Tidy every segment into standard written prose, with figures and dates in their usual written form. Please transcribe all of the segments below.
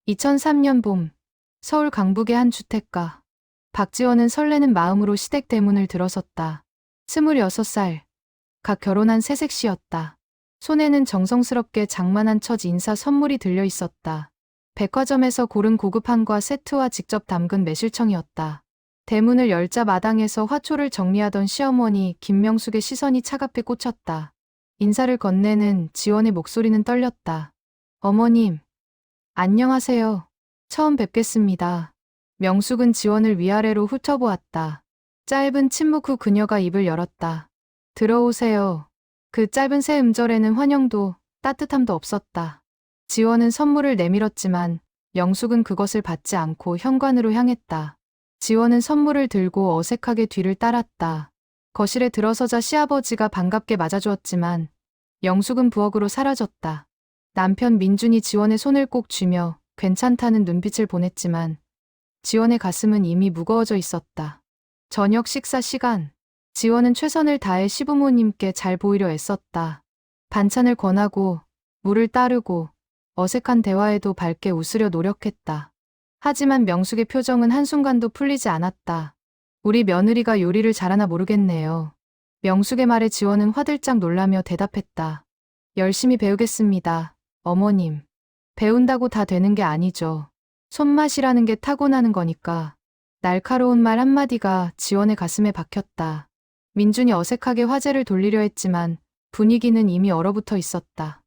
2003년 봄, 서울 강북의 한 주택가. 박지원은 설레는 마음으로 시댁 대문을 들어섰다. 26살, 갓 결혼한 새색시였다. 손에는 정성스럽게 장만한 첫 인사 선물이 들려 있었다. 백화점에서 고른 고급 한과 세트와 직접 담근 매실청이었다. 대문을 열자 마당에서 화초를 정리하던 시어머니 김명숙의 시선이 차갑게 꽂혔다. 인사를 건네는 지원의 목소리는 떨렸다. 어머님, 안녕하세요. 처음 뵙겠습니다. 명숙은 지원을 위아래로 훑어보았다. 짧은 침묵 후 그녀가 입을 열었다. 들어오세요. 그 짧은 새 음절에는 환영도 따뜻함도 없었다. 지원은 선물을 내밀었지만 명숙은 그것을 받지 않고 현관으로 향했다. 지원은 선물을 들고 어색하게 뒤를 따랐다. 거실에 들어서자 시아버지가 반갑게 맞아주었지만 명숙은 부엌으로 사라졌다. 남편 민준이 지원의 손을 꼭 쥐며 괜찮다는 눈빛을 보냈지만 지원의 가슴은 이미 무거워져 있었다. 저녁 식사 시간. 지원은 최선을 다해 시부모님께 잘 보이려 애썼다. 반찬을 권하고 물을 따르고 어색한 대화에도 밝게 웃으려 노력했다. 하지만 명숙의 표정은 한순간도 풀리지 않았다. 우리 며느리가 요리를 잘하나 모르겠네요. 명숙의 말에 지원은 화들짝 놀라며 대답했다. 열심히 배우겠습니다, 어머님. 배운다고 다 되는 게 아니죠. 손맛이라는 게 타고나는 거니까. 날카로운 말 한마디가 지원의 가슴에 박혔다. 민준이 어색하게 화제를 돌리려 했지만 분위기는 이미 얼어붙어 있었다.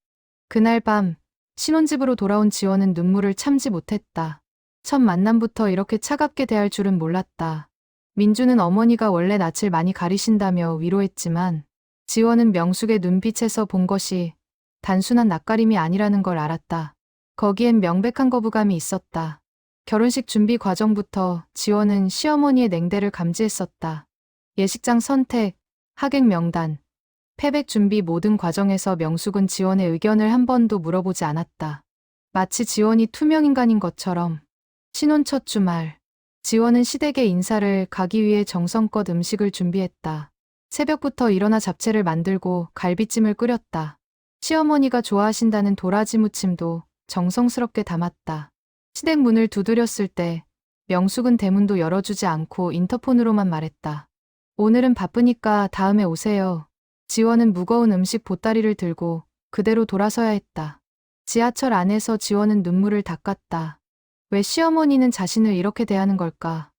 그날 밤 신혼집으로 돌아온 지원은 눈물을 참지 못했다. 첫 만남부터 이렇게 차갑게 대할 줄은 몰랐다. 민준은 어머니가 원래 낯을 많이 가리신다며 위로했지만 지원은 명숙의 눈빛에서 본 것이 단순한 낯가림이 아니라는 걸 알았다. 거기엔 명백한 거부감이 있었다. 결혼식 준비 과정부터 지원은 시어머니의 냉대를 감지했었다. 예식장 선택, 하객 명단, 패백 준비 모든 과정에서 명숙은 지원의 의견을 한 번도 물어보지 않았다. 마치 지원이 투명인간인 것처럼. 신혼 첫 주말, 지원은 시댁의 인사를 가기 위해 정성껏 음식을 준비했다. 새벽부터 일어나 잡채를 만들고 갈비찜을 끓였다. 시어머니가 좋아하신다는 도라지 무침도 정성스럽게 담았다. 시댁 문을 두드렸을 때 명숙은 대문도 열어주지 않고 인터폰으로만 말했다. 오늘은 바쁘니까 다음에 오세요. 지원은 무거운 음식 보따리를 들고 그대로 돌아서야 했다. 지하철 안에서 지원은 눈물을 닦았다. 왜 시어머니는 자신을 이렇게 대하는 걸까?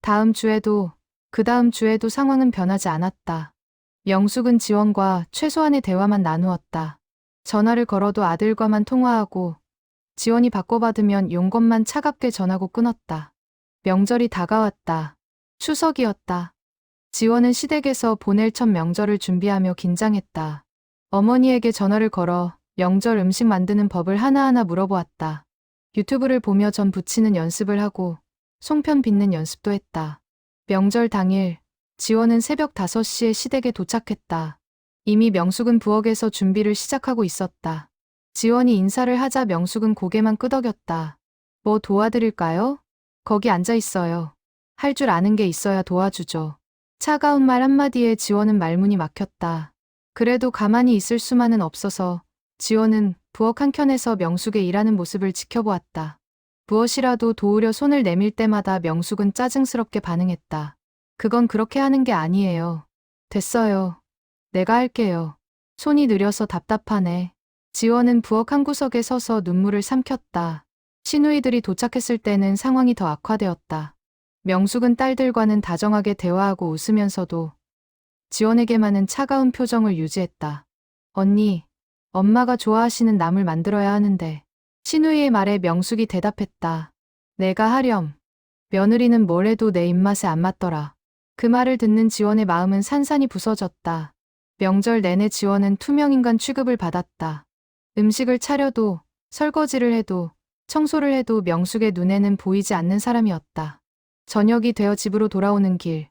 다음 주에도, 그 다음 주에도 상황은 변하지 않았다. 명숙은 지원과 최소한의 대화만 나누었다. 전화를 걸어도 아들과만 통화하고 지원이 바꿔받으면 용건만 차갑게 전하고 끊었다. 명절이 다가왔다. 추석이었다. 지원은 시댁에서 보낼 첫 명절을 준비하며 긴장했다. 어머니에게 전화를 걸어 명절 음식 만드는 법을 하나하나 물어보았다. 유튜브를 보며 전 부치는 연습을 하고 송편 빚는 연습도 했다. 명절 당일, 지원은 새벽 5시에 시댁에 도착했다. 이미 명숙은 부엌에서 준비를 시작하고 있었다. 지원이 인사를 하자 명숙은 고개만 끄덕였다. 뭐 도와드릴까요? 거기 앉아 있어요. 할 줄 아는 게 있어야 도와주죠. 차가운 말 한마디에 지원은 말문이 막혔다. 그래도 가만히 있을 수만은 없어서 지원은 부엌 한켠에서 명숙의 일하는 모습을 지켜보았다. 무엇이라도 도우려 손을 내밀 때마다 명숙은 짜증스럽게 반응했다. 그건 그렇게 하는 게 아니에요. 됐어요. 내가 할게요. 손이 느려서 답답하네. 지원은 부엌 한 구석에 서서 눈물을 삼켰다. 시누이들이 도착했을 때는 상황이 더 악화되었다. 명숙은 딸들과는 다정하게 대화하고 웃으면서도 지원에게만은 차가운 표정을 유지했다. 언니, 엄마가 좋아하시는 남을 만들어야 하는데. 시누이의 말에 명숙이 대답했다. 내가 하렴. 며느리는 뭘 해도 내 입맛에 안 맞더라. 그 말을 듣는 지원의 마음은 산산이 부서졌다. 명절 내내 지원은 투명인간 취급을 받았다. 음식을 차려도, 설거지를 해도, 청소를 해도 명숙의 눈에는 보이지 않는 사람이었다. 저녁이 되어 집으로 돌아오는 길.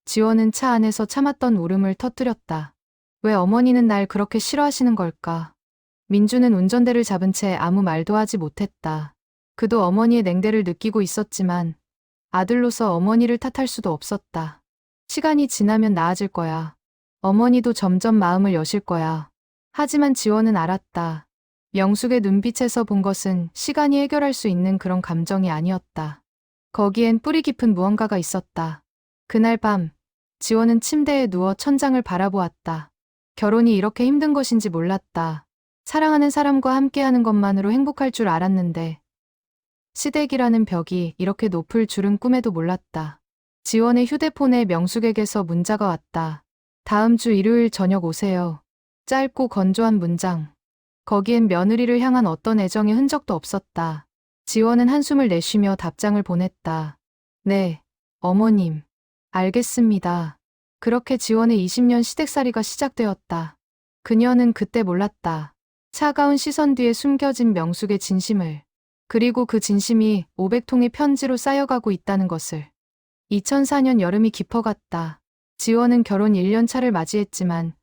지원은 차 안에서 참았던 울음을 터뜨렸다. 왜 어머니는 날 그렇게 싫어하시는 걸까? 민주는 운전대를 잡은 채 아무 말도 하지 못했다. 그도 어머니의 냉대를 느끼고 있었지만 아들로서 어머니를 탓할 수도 없었다. 시간이 지나면 나아질 거야. 어머니도 점점 마음을 여실 거야. 하지만 지원은 알았다. 명숙의 눈빛에서 본 것은 시간이 해결할 수 있는 그런 감정이 아니었다. 거기엔 뿌리 깊은 무언가가 있었다. 그날 밤, 지원은 침대에 누워 천장을 바라보았다. 결혼이 이렇게 힘든 것인지 몰랐다. 사랑하는 사람과 함께하는 것만으로 행복할 줄 알았는데 시댁이라는 벽이 이렇게 높을 줄은 꿈에도 몰랐다. 지원의 휴대폰에 명숙에게서 문자가 왔다. 다음 주 일요일 저녁 오세요. 짧고 건조한 문장. 거기엔 며느리를 향한 어떤 애정의 흔적도 없었다. 지원은 한숨을 내쉬며 답장을 보냈다. 네, 어머님. 알겠습니다. 그렇게 지원의 20년 시댁살이가 시작되었다. 그녀는 그때 몰랐다. 차가운 시선 뒤에 숨겨진 명숙의 진심을. 그리고 그 진심이 500통의 편지로 쌓여가고 있다는 것을. 2004년 여름이 깊어갔다. 지원은 결혼 1년 차를 맞이했지만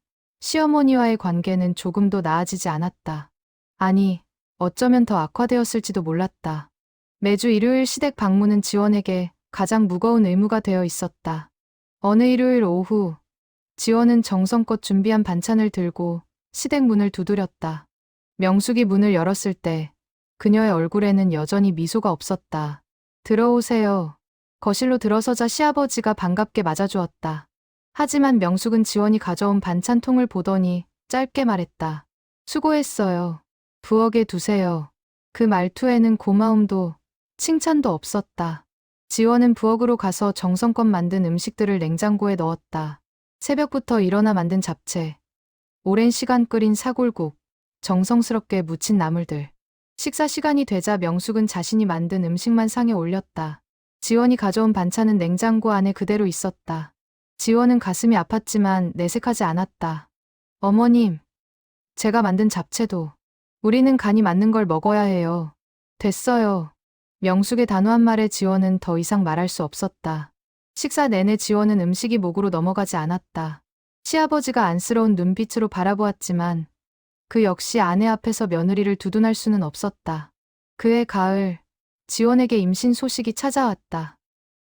시어머니와의 관계는 조금도 나아지지 않았다. 아니, 어쩌면 더 악화되었을지도 몰랐다. 매주 일요일 시댁 방문은 지원에게 가장 무거운 의무가 되어 있었다. 어느 일요일 오후, 지원은 정성껏 준비한 반찬을 들고 시댁 문을 두드렸다. 명숙이 문을 열었을 때 그녀의 얼굴에는 여전히 미소가 없었다. 들어오세요. 거실로 들어서자 시아버지가 반갑게 맞아주었다. 하지만 명숙은 지원이 가져온 반찬통을 보더니 짧게 말했다. 수고했어요. 부엌에 두세요. 그 말투에는 고마움도 칭찬도 없었다. 지원은 부엌으로 가서 정성껏 만든 음식들을 냉장고에 넣었다. 새벽부터 일어나 만든 잡채, 오랜 시간 끓인 사골국, 정성스럽게 무친 나물들. 식사 시간이 되자 명숙은 자신이 만든 음식만 상에 올렸다. 지원이 가져온 반찬은 냉장고 안에 그대로 있었다. 지원은 가슴이 아팠지만 내색하지 않았다. 어머님, 제가 만든 잡채도. 우리는 간이 맞는 걸 먹어야 해요. 됐어요. 명숙의 단호한 말에 지원은 더 이상 말할 수 없었다. 식사 내내 지원은 음식이 목으로 넘어가지 않았다. 시아버지가 안쓰러운 눈빛으로 바라보았지만 그 역시 아내 앞에서 며느리를 두둔할 수는 없었다. 그해 가을, 지원에게 임신 소식이 찾아왔다.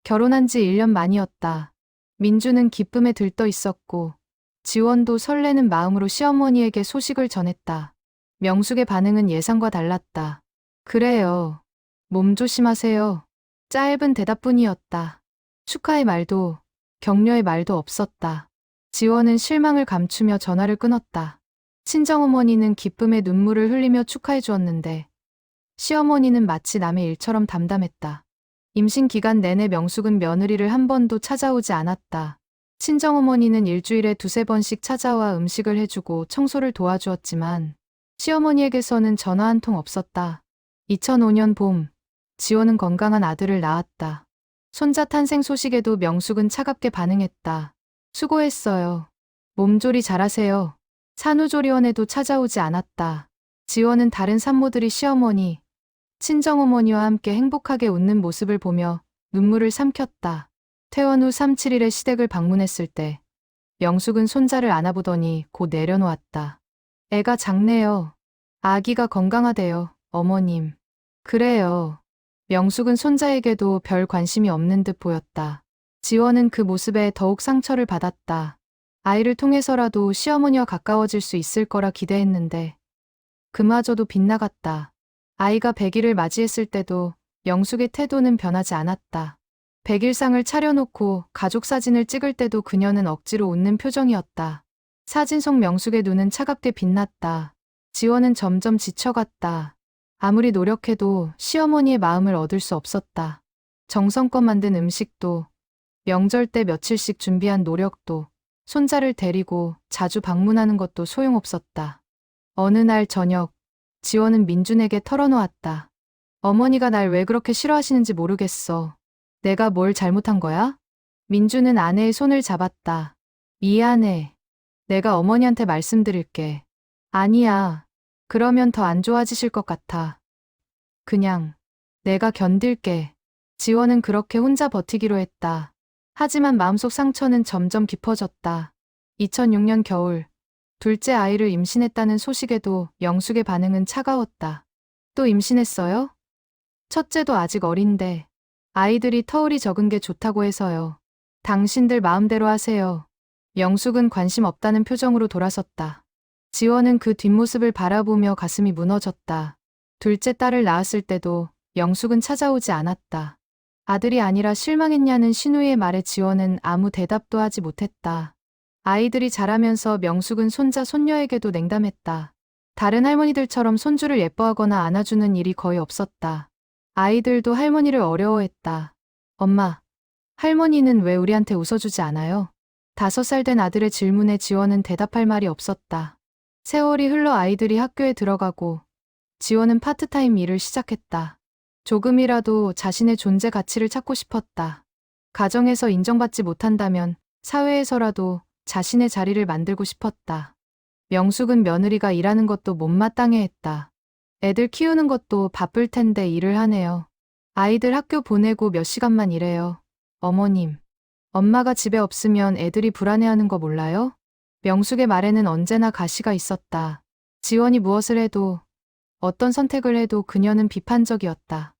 결혼한 지 1년 만이었다. 민주는 기쁨에 들떠 있었고 지원도 설레는 마음으로 시어머니에게 소식을 전했다. 명숙의 반응은 예상과 달랐다. 그래요. 몸 조심하세요. 짧은 대답뿐이었다. 축하의 말도 격려의 말도 없었다. 지원은 실망을 감추며 전화를 끊었다. 친정어머니는 기쁨의 눈물을 흘리며 축하해 주었는데 시어머니는 마치 남의 일처럼 담담했다. 임신 기간 내내 명숙은 며느리를 한 번도 찾아오지 않았다. 친정어머니는 일주일에 2~3번씩 찾아와 음식을 해주고 청소를 도와주었지만 시어머니에게서는 전화 한 통 없었다. 2005년 봄, 지원은 건강한 아들을 낳았다. 손자 탄생 소식에도 명숙은 차갑게 반응했다. 수고했어요. 몸조리 잘하세요. 산후조리원에도 찾아오지 않았다. 지원은 다른 산모들이 시어머니, 친정어머니와 함께 행복하게 웃는 모습을 보며 눈물을 삼켰다. 퇴원 후 3~7일에 시댁을 방문했을 때 명숙은 손자를 안아보더니 곧 내려놓았다. 애가 작네요. 아기가 건강하대요, 어머님. 그래요. 명숙은 손자에게도 별 관심이 없는 듯 보였다. 지원은 그 모습에 더욱 상처를 받았다. 아이를 통해서라도 시어머니와 가까워질 수 있을 거라 기대했는데 그마저도 빗나갔다. 아이가 100일을 맞이했을 때도 명숙의 태도는 변하지 않았다. 100일상을 차려놓고 가족 사진을 찍을 때도 그녀는 억지로 웃는 표정이었다. 사진 속 명숙의 눈은 차갑게 빛났다. 지원은 점점 지쳐갔다. 아무리 노력해도 시어머니의 마음을 얻을 수 없었다. 정성껏 만든 음식도, 명절 때 며칠씩 준비한 노력도, 손자를 데리고 자주 방문하는 것도 소용없었다. 어느 날 저녁, 지원은 민준에게 털어놓았다. 어머니가 날 왜 그렇게 싫어하시는지 모르겠어. 내가 뭘 잘못한 거야? 민준은 아내의 손을 잡았다. 미안해. 내가 어머니한테 말씀드릴게. 아니야. 그러면 더 안 좋아지실 것 같아. 그냥 내가 견딜게. 지원은 그렇게 혼자 버티기로 했다. 하지만 마음속 상처는 점점 깊어졌다. 2006년 겨울, 둘째 아이를 임신했다는 소식에도 명숙의 반응은 차가웠다. 또 임신했어요? 첫째도 아직 어린데 아이들이 터울이 적은 게 좋다고 해서요. 당신들 마음대로 하세요. 명숙은 관심 없다는 표정으로 돌아섰다. 지원은 그 뒷모습을 바라보며 가슴이 무너졌다. 둘째 딸을 낳았을 때도 명숙은 찾아오지 않았다. 아들이 아니라 실망했냐는 신우이의 말에 지원은 아무 대답도 하지 못했다. 아이들이 자라면서 명숙은 손자 손녀에게도 냉담했다. 다른 할머니들처럼 손주를 예뻐하거나 안아주는 일이 거의 없었다. 아이들도 할머니를 어려워했다. 엄마, 할머니는 왜 우리한테 웃어주지 않아요? 5살 된 아들의 질문에 지원은 대답할 말이 없었다. 세월이 흘러 아이들이 학교에 들어가고 지원은 파트타임 일을 시작했다. 조금이라도 자신의 존재 가치를 찾고 싶었다. 가정에서 인정받지 못한다면 사회에서라도 자신의 자리를 만들고 싶었다. 명숙은 며느리가 일하는 것도 못마땅해 했다. 애들 키우는 것도 바쁠 텐데 일을 하네요. 아이들 학교 보내고 몇 시간만 일해요. 어머님, 엄마가 집에 없으면 애들이 불안해하는 거 몰라요? 명숙의 말에는 언제나 가시가 있었다. 지원이 무엇을 해도, 어떤 선택을 해도 그녀는 비판적이었다.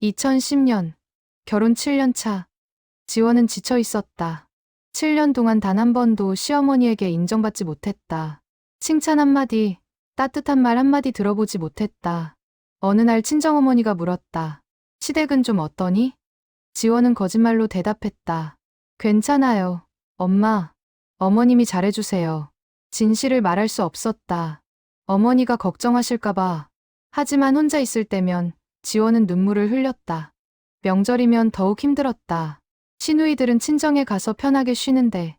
2010년, 결혼 7년 차, 지원은 지쳐 있었다. 7년 동안 단 한 번도 시어머니에게 인정받지 못했다. 칭찬 한마디, 따뜻한 말 한마디 들어보지 못했다. 어느 날 친정어머니가 물었다. 시댁은 좀 어떠니? 지원은 거짓말로 대답했다. 괜찮아요. 엄마, 어머님이 잘해주세요. 진실을 말할 수 없었다. 어머니가 걱정하실까봐. 하지만 혼자 있을 때면 지원은 눈물을 흘렸다. 명절이면 더욱 힘들었다. 시누이들은 친정에 가서 편하게 쉬는데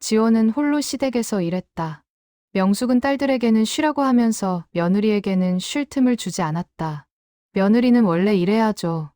지원은 홀로 시댁에서 일했다. 명숙은 딸들에게는 쉬라고 하면서 며느리에게는 쉴 틈을 주지 않았다. 며느리는 원래 일해야죠.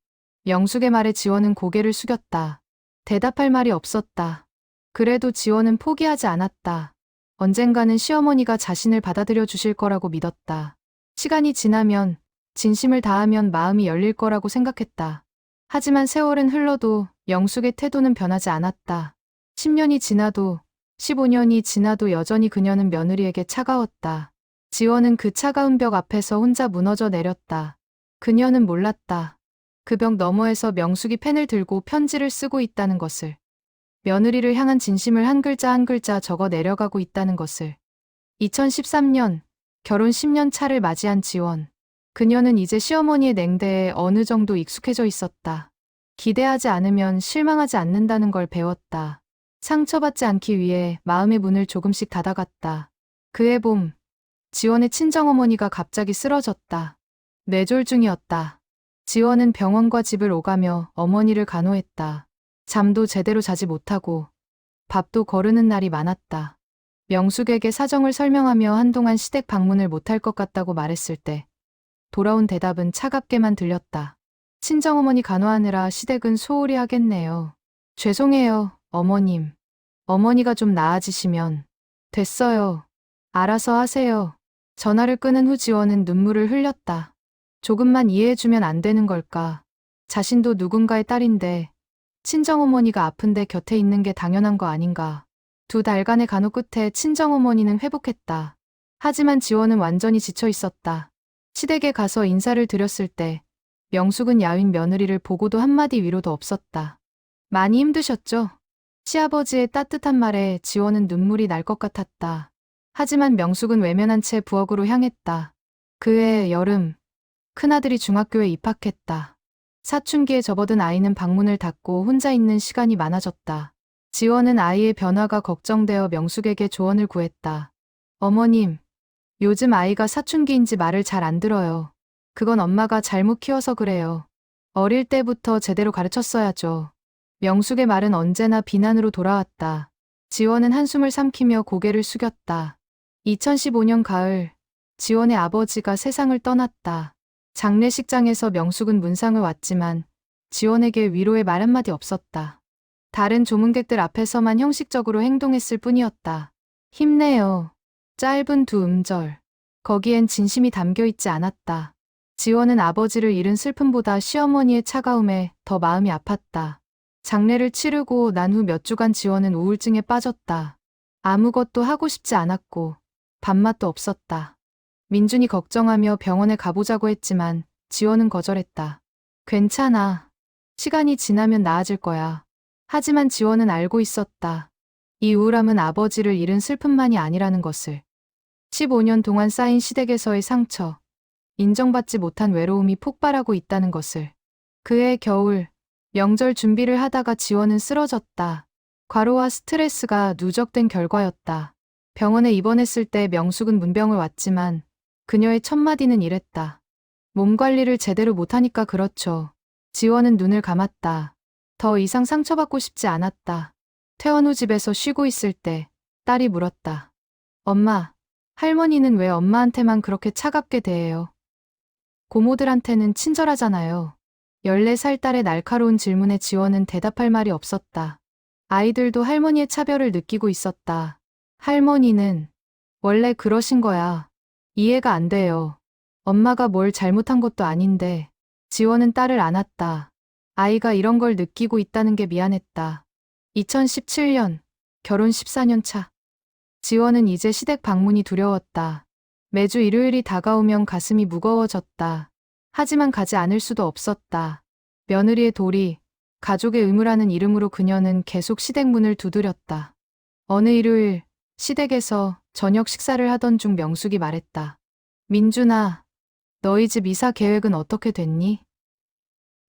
명숙의 말에 지원은 고개를 숙였다. 대답할 말이 없었다. 그래도 지원은 포기하지 않았다. 언젠가는 시어머니가 자신을 받아들여 주실 거라고 믿었다. 시간이 지나면, 진심을 다하면 마음이 열릴 거라고 생각했다. 하지만 세월은 흘러도 명숙의 태도는 변하지 않았다. 10년이 지나도 15년이 지나도 여전히 그녀는 며느리에게 차가웠다. 지원은 그 차가운 벽 앞에서 혼자 무너져 내렸다. 그녀는 몰랐다. 그 벽 너머에서 명숙이 펜을 들고 편지를 쓰고 있다는 것을. 며느리를 향한 진심을 한 글자 한 글자 적어 내려가고 있다는 것을. 2013년, 결혼 10년 차를 맞이한 지원. 그녀는 이제 시어머니의 냉대에 어느 정도 익숙해져 있었다. 기대하지 않으면 실망하지 않는다는 걸 배웠다. 상처받지 않기 위해 마음의 문을 조금씩 닫아갔다. 그해 봄, 지원의 친정어머니가 갑자기 쓰러졌다. 뇌졸중이었다. 지원은 병원과 집을 오가며 어머니를 간호했다. 잠도 제대로 자지 못하고 밥도 거르는 날이 많았다. 명숙에게 사정을 설명하며 한동안 시댁 방문을 못할 것 같다고 말했을 때 돌아온 대답은 차갑게만 들렸다. 친정어머니 간호하느라 시댁은 소홀히 하겠네요. 죄송해요, 어머님. 어머니가 좀 나아지시면. 됐어요. 알아서 하세요. 전화를 끊은 후 지원은 눈물을 흘렸다. 조금만 이해해주면 안 되는 걸까? 자신도 누군가의 딸인데 친정어머니가 아픈데 곁에 있는 게 당연한 거 아닌가? 2달간의 간호 끝에 친정어머니는 회복했다. 하지만 지원은 완전히 지쳐 있었다. 시댁에 가서 인사를 드렸을 때 명숙은 야윈 며느리를 보고도 한마디 위로도 없었다. 많이 힘드셨죠? 시아버지의 따뜻한 말에 지원은 눈물이 날 것 같았다. 하지만 명숙은 외면한 채 부엌으로 향했다. 그해 여름, 큰아들이 중학교에 입학했다. 사춘기에 접어든 아이는 방문을 닫고 혼자 있는 시간이 많아졌다. 지원은 아이의 변화가 걱정되어 명숙에게 조언을 구했다. 어머님, 요즘 아이가 사춘기인지 말을 잘 안 들어요. 그건 엄마가 잘못 키워서 그래요. 어릴 때부터 제대로 가르쳤어야죠. 명숙의 말은 언제나 비난으로 돌아왔다. 지원은 한숨을 삼키며 고개를 숙였다. 2015년 가을, 지원의 아버지가 세상을 떠났다. 장례식장에서 명숙은 문상을 왔지만 지원에게 위로의 말 한마디 없었다. 다른 조문객들 앞에서만 형식적으로 행동했을 뿐이었다. 힘내요. 짧은 2음절. 거기엔 진심이 담겨 있지 않았다. 지원은 아버지를 잃은 슬픔보다 시어머니의 차가움에 더 마음이 아팠다. 장례를 치르고 난 후 몇 주간 지원은 우울증에 빠졌다. 아무것도 하고 싶지 않았고 밥맛도 없었다. 민준이 걱정하며 병원에 가보자고 했지만 지원은 거절했다. 괜찮아. 시간이 지나면 나아질 거야. 하지만 지원은 알고 있었다. 이 우울함은 아버지를 잃은 슬픔만이 아니라는 것을. 15년 동안 쌓인 시댁에서의 상처, 인정받지 못한 외로움이 폭발하고 있다는 것을. 그해 겨울, 명절 준비를 하다가 지원은 쓰러졌다. 과로와 스트레스가 누적된 결과였다. 병원에 입원했을 때 명숙은 문병을 왔지만 그녀의 첫마디는 이랬다. 몸 관리를 제대로 못하니까 그렇죠. 지원은 눈을 감았다. 더 이상 상처받고 싶지 않았다. 퇴원 후 집에서 쉬고 있을 때 딸이 물었다. 엄마, 할머니는 왜 엄마한테만 그렇게 차갑게 대해요? 고모들한테는 친절하잖아요. 14살 딸의 날카로운 질문에 지원은 대답할 말이 없었다. 아이들도 할머니의 차별을 느끼고 있었다. 할머니는 원래 그러신 거야. 이해가 안 돼요. 엄마가 뭘 잘못한 것도 아닌데. 지원은 딸을 안았다. 아이가 이런 걸 느끼고 있다는 게 미안했다. 2017년, 결혼 14년 차. 지원은 이제 시댁 방문이 두려웠다. 매주 일요일이 다가오면 가슴이 무거워졌다. 하지만 가지 않을 수도 없었다. 며느리의 도리, 가족의 의무라는 이름으로 그녀는 계속 시댁 문을 두드렸다. 어느 일요일, 시댁에서 저녁 식사를 하던 중 명숙이 말했다. 민준아, 너희 집 이사 계획은 어떻게 됐니?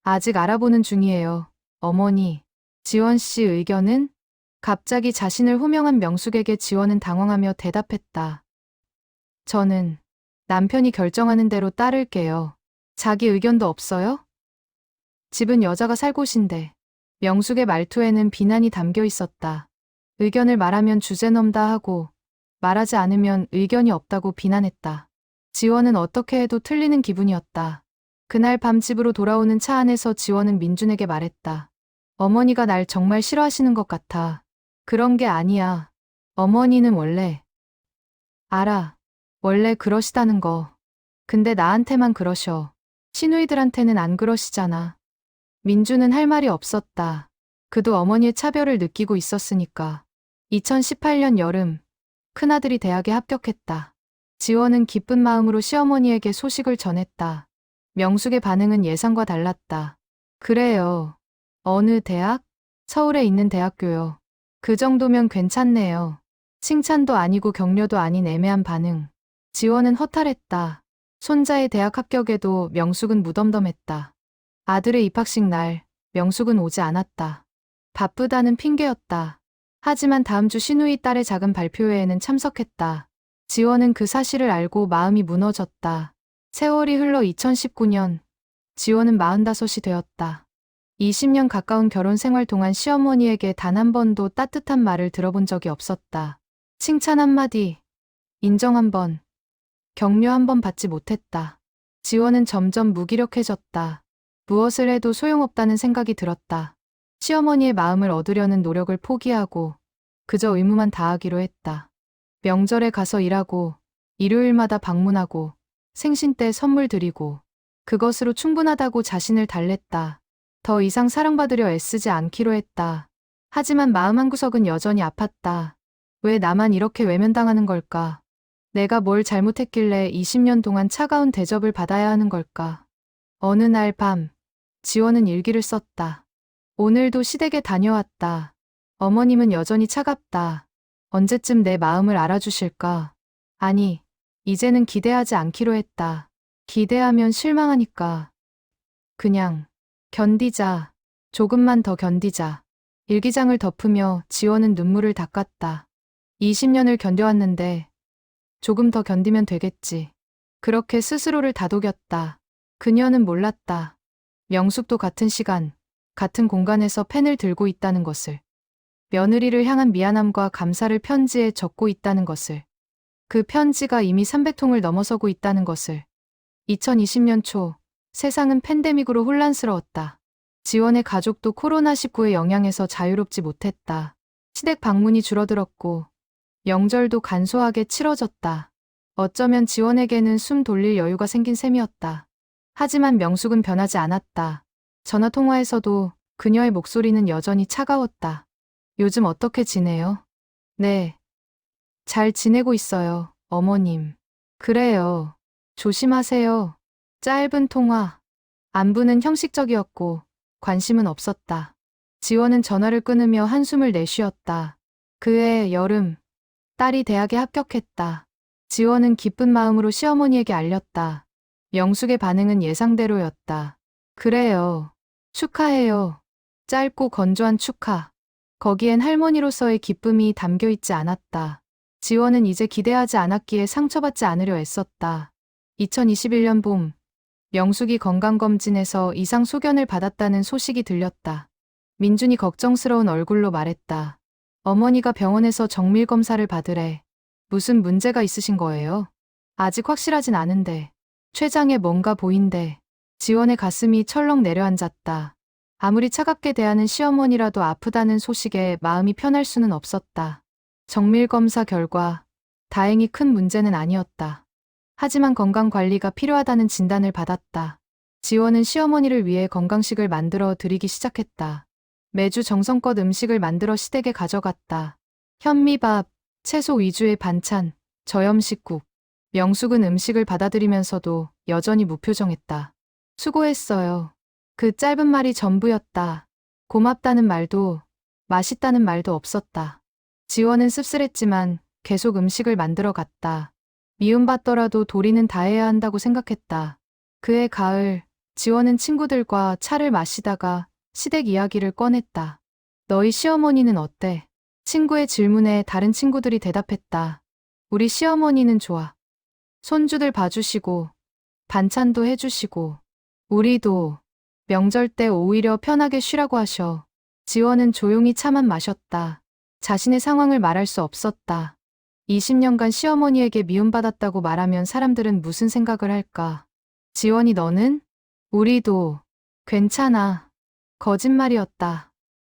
아직 알아보는 중이에요. 어머니. 지원 씨 의견은? 갑자기 자신을 호명한 명숙에게 지원은 당황하며 대답했다. 저는 남편이 결정하는 대로 따를게요. 자기 의견도 없어요? 집은 여자가 살 곳인데. 명숙의 말투에는 비난이 담겨 있었다. 의견을 말하면 주제넘다 하고 말하지 않으면 의견이 없다고 비난했다. 지원은 어떻게 해도 틀리는 기분이었다. 그날 밤 집으로 돌아오는 차 안에서 지원은 민준에게 말했다. 어머니가 날 정말 싫어하시는 것 같아. 그런 게 아니야. 어머니는 원래. 알아. 원래 그러시다는 거. 근데 나한테만 그러셔. 시누이들한테는 안 그러시잖아. 민준은 할 말이 없었다. 그도 어머니의 차별을 느끼고 있었으니까. 2018년 여름, 큰아들이 대학에 합격했다. 지원은 기쁜 마음으로 시어머니에게 소식을 전했다. 명숙의 반응은 예상과 달랐다. 그래요. 어느 대학? 서울에 있는 대학교요. 그 정도면 괜찮네요. 칭찬도 아니고 격려도 아닌 애매한 반응. 지원은 허탈했다. 손자의 대학 합격에도 명숙은 무덤덤했다. 아들의 입학식 날, 명숙은 오지 않았다. 바쁘다는 핑계였다. 하지만 다음 주 시누이 딸의 작은 발표회에는 참석했다. 지원은 그 사실을 알고 마음이 무너졌다. 세월이 흘러 2019년, 지원은 45이 되었다. 20년 가까운 결혼 생활 동안 시어머니에게 단 한 번도 따뜻한 말을 들어본 적이 없었다. 칭찬 한마디, 인정 한 번, 격려 한 번 받지 못했다. 지원은 점점 무기력해졌다. 무엇을 해도 소용없다는 생각이 들었다. 시어머니의 마음을 얻으려는 노력을 포기하고 그저 의무만 다하기로 했다. 명절에 가서 일하고 일요일마다 방문하고 생신 때 선물 드리고 그것으로 충분하다고 자신을 달랬다. 더 이상 사랑받으려 애쓰지 않기로 했다. 하지만 마음 한구석은 여전히 아팠다. 왜 나만 이렇게 외면당하는 걸까? 내가 뭘 잘못했길래 20년 동안 차가운 대접을 받아야 하는 걸까? 어느 날 밤, 지원은 일기를 썼다. 오늘도 시댁에 다녀왔다. 어머님은 여전히 차갑다. 언제쯤 내 마음을 알아주실까? 아니, 이제는 기대하지 않기로 했다. 기대하면 실망하니까. 그냥 견디자. 조금만 더 견디자. 일기장을 덮으며 지원은 눈물을 닦았다. 20년을 견뎌왔는데 조금 더 견디면 되겠지. 그렇게 스스로를 다독였다. 그녀는 몰랐다. 명숙도 같은 시간, 같은 공간에서 펜을 들고 있다는 것을. 며느리를 향한 미안함과 감사를 편지에 적고 있다는 것을. 그 편지가 이미 300통을 넘어서고 있다는 것을. 2020년 초, 세상은 팬데믹으로 혼란스러웠다. 지원의 가족도 코로나19의 영향에서 자유롭지 못했다. 시댁 방문이 줄어들었고, 명절도 간소하게 치러졌다. 어쩌면 지원에게는 숨 돌릴 여유가 생긴 셈이었다. 하지만 명숙은 변하지 않았다. 전화통화에서도 그녀의 목소리는 여전히 차가웠다. 요즘 어떻게 지내요? 네. 잘 지내고 있어요, 어머님. 그래요. 조심하세요. 짧은 통화. 안부는 형식적이었고 관심은 없었다. 지원은 전화를 끊으며 한숨을 내쉬었다. 그해 여름, 딸이 대학에 합격했다. 지원은 기쁜 마음으로 시어머니에게 알렸다. 명숙의 반응은 예상대로였다. 그래요. 축하해요. 짧고 건조한 축하. 거기엔 할머니로서의 기쁨이 담겨 있지 않았다. 지원은 이제 기대하지 않았기에 상처받지 않으려 애썼다. 2021년 봄, 명숙이 건강검진에서 이상 소견을 받았다는 소식이 들렸다. 민준이 걱정스러운 얼굴로 말했다. 어머니가 병원에서 정밀검사를 받으래. 무슨 문제가 있으신 거예요? 아직 확실하진 않은데. 췌장에 뭔가 보인대. 지원의 가슴이 철렁 내려앉았다. 아무리 차갑게 대하는 시어머니라도 아프다는 소식에 마음이 편할 수는 없었다. 정밀검사 결과 다행히 큰 문제는 아니었다. 하지만 건강관리가 필요하다는 진단을 받았다. 지원은 시어머니를 위해 건강식을 만들어 드리기 시작했다. 매주 정성껏 음식을 만들어 시댁에 가져갔다. 현미밥, 채소 위주의 반찬, 저염식국. 명숙은 음식을 받아들이면서도 여전히 무표정했다. 수고했어요. 그 짧은 말이 전부였다. 고맙다는 말도, 맛있다는 말도 없었다. 지원은 씁쓸했지만 계속 음식을 만들어 갔다. 미움받더라도 도리는 다해야 한다고 생각했다. 그해 가을, 지원은 친구들과 차를 마시다가 시댁 이야기를 꺼냈다. 너희 시어머니는 어때? 친구의 질문에 다른 친구들이 대답했다. 우리 시어머니는 좋아. 손주들 봐주시고, 반찬도 해주시고, 우리도 명절 때 오히려 편하게 쉬라고 하셔. 지원은 조용히 차만 마셨다. 자신의 상황을 말할 수 없었다. 20년간 시어머니에게 미움받았다고 말하면 사람들은 무슨 생각을 할까? 지원이 너는? 우리도 괜찮아. 거짓말이었다.